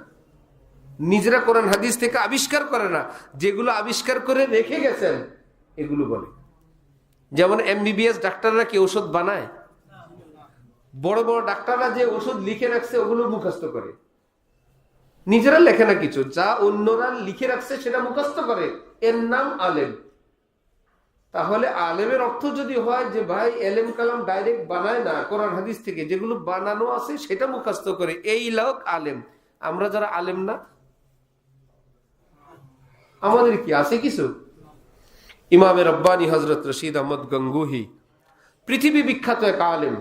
নিজেরা কোরআন হাদিস থেকে আবিষ্কার করে না, যেগুলো আবিষ্কার করে রেখে গেছেন এগুলো বলে। যেমন MBBS ডাক্তাররা কি ওষুধ বানায়? বড় বড় ডাক্তাররা যে ওষুধ লিখে রাখছে ওগুলো মুখস্থ করে, নিজেরা লেখে না কিছু। যা অন্যরা লিখে রাখছে সেটা মুখস্থ করে, এর নাম আলেম। তাহলে আলেমের অর্থ যদি হয় যে ভাই এলেম কালাম ডাইরেক্ট বানায় না, কোরআন হাদিস থেকে যেগুলো বানানো আছে সেটা মুখস্থ করে, এই লোক আলেম। আমরা যারা আলেম না, আমাদের কি আছে কিছু? ইমামে রব্বানী হযরত রশিদ আহমদ গঙ্গুহি পৃথিবী বিখ্যাত এক আলেম,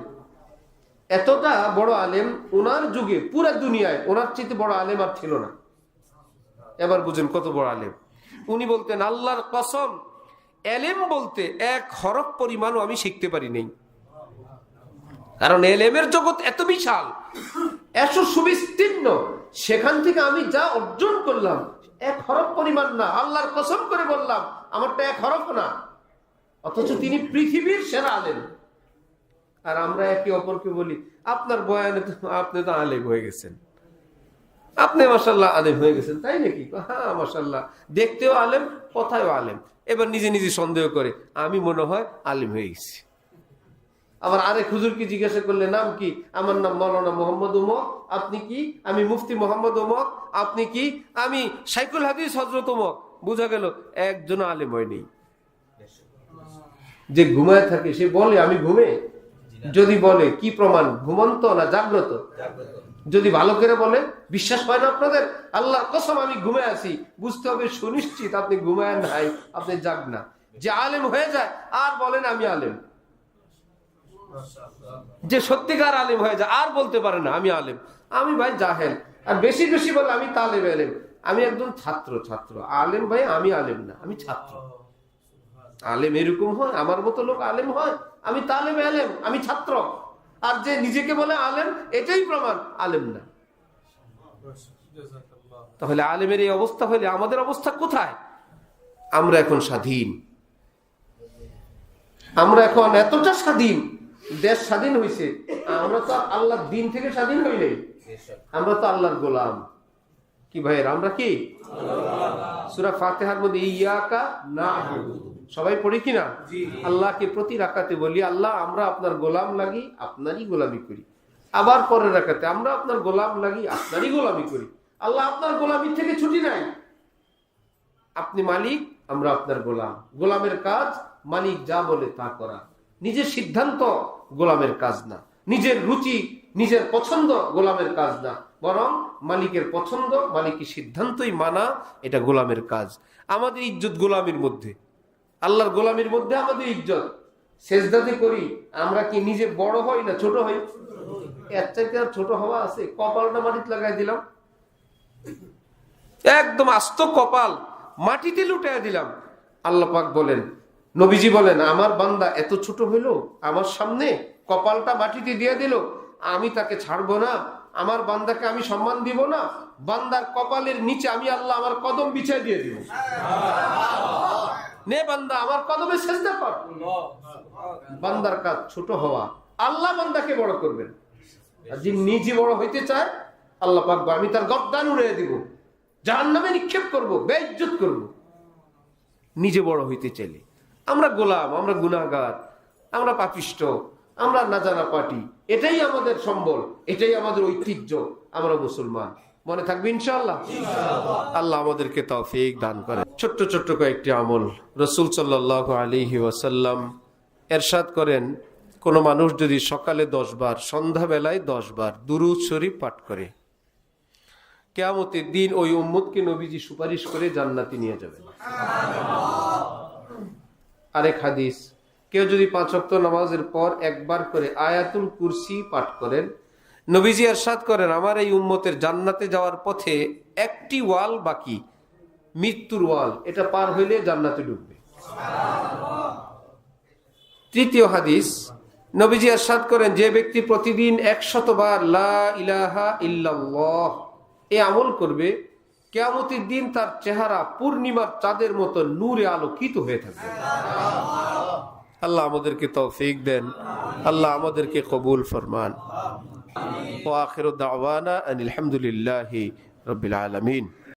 এতটা বড় আলেম, ওনার যুগে পুরো দুনিয়ায় ওনার চেয়ে বড় আলেম আর ছিল না। এবার বুঝেন কত বড় আলেম। উনি বলতেন, আল্লাহর কসম, এলেম বলতে 1 হরফ পরিমাণও আমি শিখতে পারি নাই। কারণ এলেমের জগৎ এত বিশাল, এত সুবিস্তীর্ণ, সেখান থেকে আমি যা অর্জন করলাম 1 হরফ পরিমাণ না। আল্লাহর কসম করে বললাম, আমারটা 1 হরফ না। অথচ তিনি পৃথিবীর সেরা আলেম। আর আমরা একে অপরকে বলি, আপনার বয়ানে তো আপনি তো আলেম হয়ে গেছেন, আপনি মাশাআল্লাহ আলেম হয়ে গেছেন, তাই নাকি? হ্যাঁ মাশাআল্লাহ, দেখতেও আলেম, কথায়ও আলেম। এবার নিজে নিজে সন্দেহ করে, আমি মনে হয় আলেম হয়ে গেছি। আবার আরেক হুজুরকে জিজ্ঞাসা করলে, নাম কি? আমার নাম মাওলানা মোহাম্মদ উমর। আপনি কি? আমি মুফতি মোহাম্মদ উমর। আপনি কি? আমি শাইখুল হাদিস হযরত উমর। বুঝা গেল একজন আলেম হয়নি। যে ঘুমায় থাকে সে বলে আমি ঘুমে, যদি বলে কি প্রমাণ? ঘুমন্ত না জাগ্রত? যদি ভালো করে বলে, বিশ্বাস হয় না আপনাদের? আল্লাহর কসম আমি ঘুমে আছি, বুঝতে হবে সুনিশ্চিত আপনি ঘুমায় নাই, আপনি জাগ না। যে আলেম হয়ে যায় আর বলেন আমি আলেম, যে সত্যিকার আলেম হয়ে যায় আর বলতে পারে না আমি আলেম, আমি ভাই জাহেল। আর বেশি বেশি বলে আমি তালেব আলেম, আমি একজন ছাত্র। আলেম ভাই আমি আলেম না, আমি ছাত্র। আলেম এরকম হয়, আমার মতো লোক আলেম হয়, আমি তালেব আলেম, আমি ছাত্র। আর যে নিজেকে বলে আলেম, এটাই প্রমাণ আলেম না। তাহলে আলেমের এই অবস্থা হলে আমাদের অবস্থা কোথায়? আমরা এখন স্বাধীন, আমরা এখন এতটা স্বাধীন, দেশ স্বাধীন হয়েছে, আমরা তো আল্লাহর দিন থেকে স্বাধীন হই নাই, আমরা তো আল্লাহর গোলাম। কি ভাইয়ের, আমরা কি? সূরা ফাতিহার মধ্যে ইয়াকা না'বুদু সবাই পড়ি কিনা? আল্লাহকে প্রতি রাকাতে বলি, আল্লাহ আমরা আপনার গোলাম লাগি, আপনারই গোলামি করি। আবার পরের রাকাতে আমরা আপনার গোলাম লাগি, আপনারই গোলামি করি। আল্লাহ আপনার গোলামি থেকে ছুটি নাই, আপনি মালিক, আমরা আপনার গোলাম। গোলামের কাজ মালিক যা বলে তা করা, নিজের সিদ্ধান্ত গোলামের কাজ না, নিজের রুচি নিজের পছন্দ গোলামের কাজ না, বরং মালিকের পছন্দ মালিকের সিদ্ধান্তই মানা, এটা গোলামের কাজ। আমাদের ইজ্জত গোলামির মধ্যে, আল্লাহর গোলামির মধ্যে আমাদের ইজ্জত। সেজদাতে করি, আমরা কি নিজে বড় হই না ছোট হই? এর চাইতে আর ছোট হওয়া আছে? কপালটা মাটিতে লাগাই দিলাম, একদম আস্ত কপাল মাটিতে লুটাই দিলাম। আল্লাহ পাক বলেন, নবীজি বলেন, আমার বান্দা এত ছোট হইল আমার সামনে, কপালটা মাটিতে দিয়ে দিল, আমি তাকে ছাড়বো না, আমার বান্দাকে আমি সম্মান দিব না, বান্দার কপালের নিচে আমি আল্লাহ আমার কদম বিছাই দিয়ে দিব। নে বান্দা আমার কদমে সেজদা কর। বান্দার কাজ ছোট হওয়া, আল্লাহ বান্দাকে বড় করবেন। আর যে নিজে বড় হইতে চায়, আল্লাহ পাক আমি তার গর্দান উড়িয়ে দিব, জাহান্নামে নিক্ষেপ করব, বেইজ্জত করব। নিজে বড় হইতে চাইলে আমরা গোলাম, আমরা গুনাহগার, আমরা পাপিষ্ট, আমরা না জানা পাটি, এটাই আমাদের সম্বল, এটাই আমাদের ঐতিহ্য, আমরা মুসলমান। মনে থাকবে ইনশাআল্লাহ। আল্লাহ আমাদেরকে তৌফিক দান করে। ছোট্ট ছোট্ট কয়েকটি আমল রাসূল সাল্লাল্লাহু আলাইহি ওয়াসাল্লাম এরশাদ করেন, কোন মানুষ যদি সকালে 10 বার, সন্ধ্যাবেলায় 10 বার দুরূদ শরীফ পাঠ করে, কিয়ামতের দিন ওই উম্মতকে নবীজি সুপারিশ করে জান্নাতে নিয়ে যাবেন। আরেক হাদিস, কেউ যদি 5 ওয়াক্ত নামাজের পর একবার করে আয়াতুল কুরসি পাঠ করেন, নবীজি ইরশাদ করেন আমার এই উম্মতের জান্নাতে যাওয়ার পথে একটি ওয়াল বাকি, মৃত্যুর ওয়াল, এটা পার হইলে জান্নাতে ঢুকবে। তৃতীয় হাদিস, নবীজি ইরশাদ করেন যে ব্যক্তি প্রতিদিন 100 বার লা ইলাহা ইল্লাল্লাহ এই আমল করবে, কিয়ামতের দিন তার চেহারা পূর্ণিমার চাঁদের মতো নূরে আলোকিত হয়ে থাকবে। আল্লাহ আমাদেরকে তৌফিক দেন, আল্লাহ আমাদেরকে কবুল ফরমান। ওয়া আখিরু দাওয়ানা আনিল হামদুলিল্লাহি রাব্বিল আলামিন।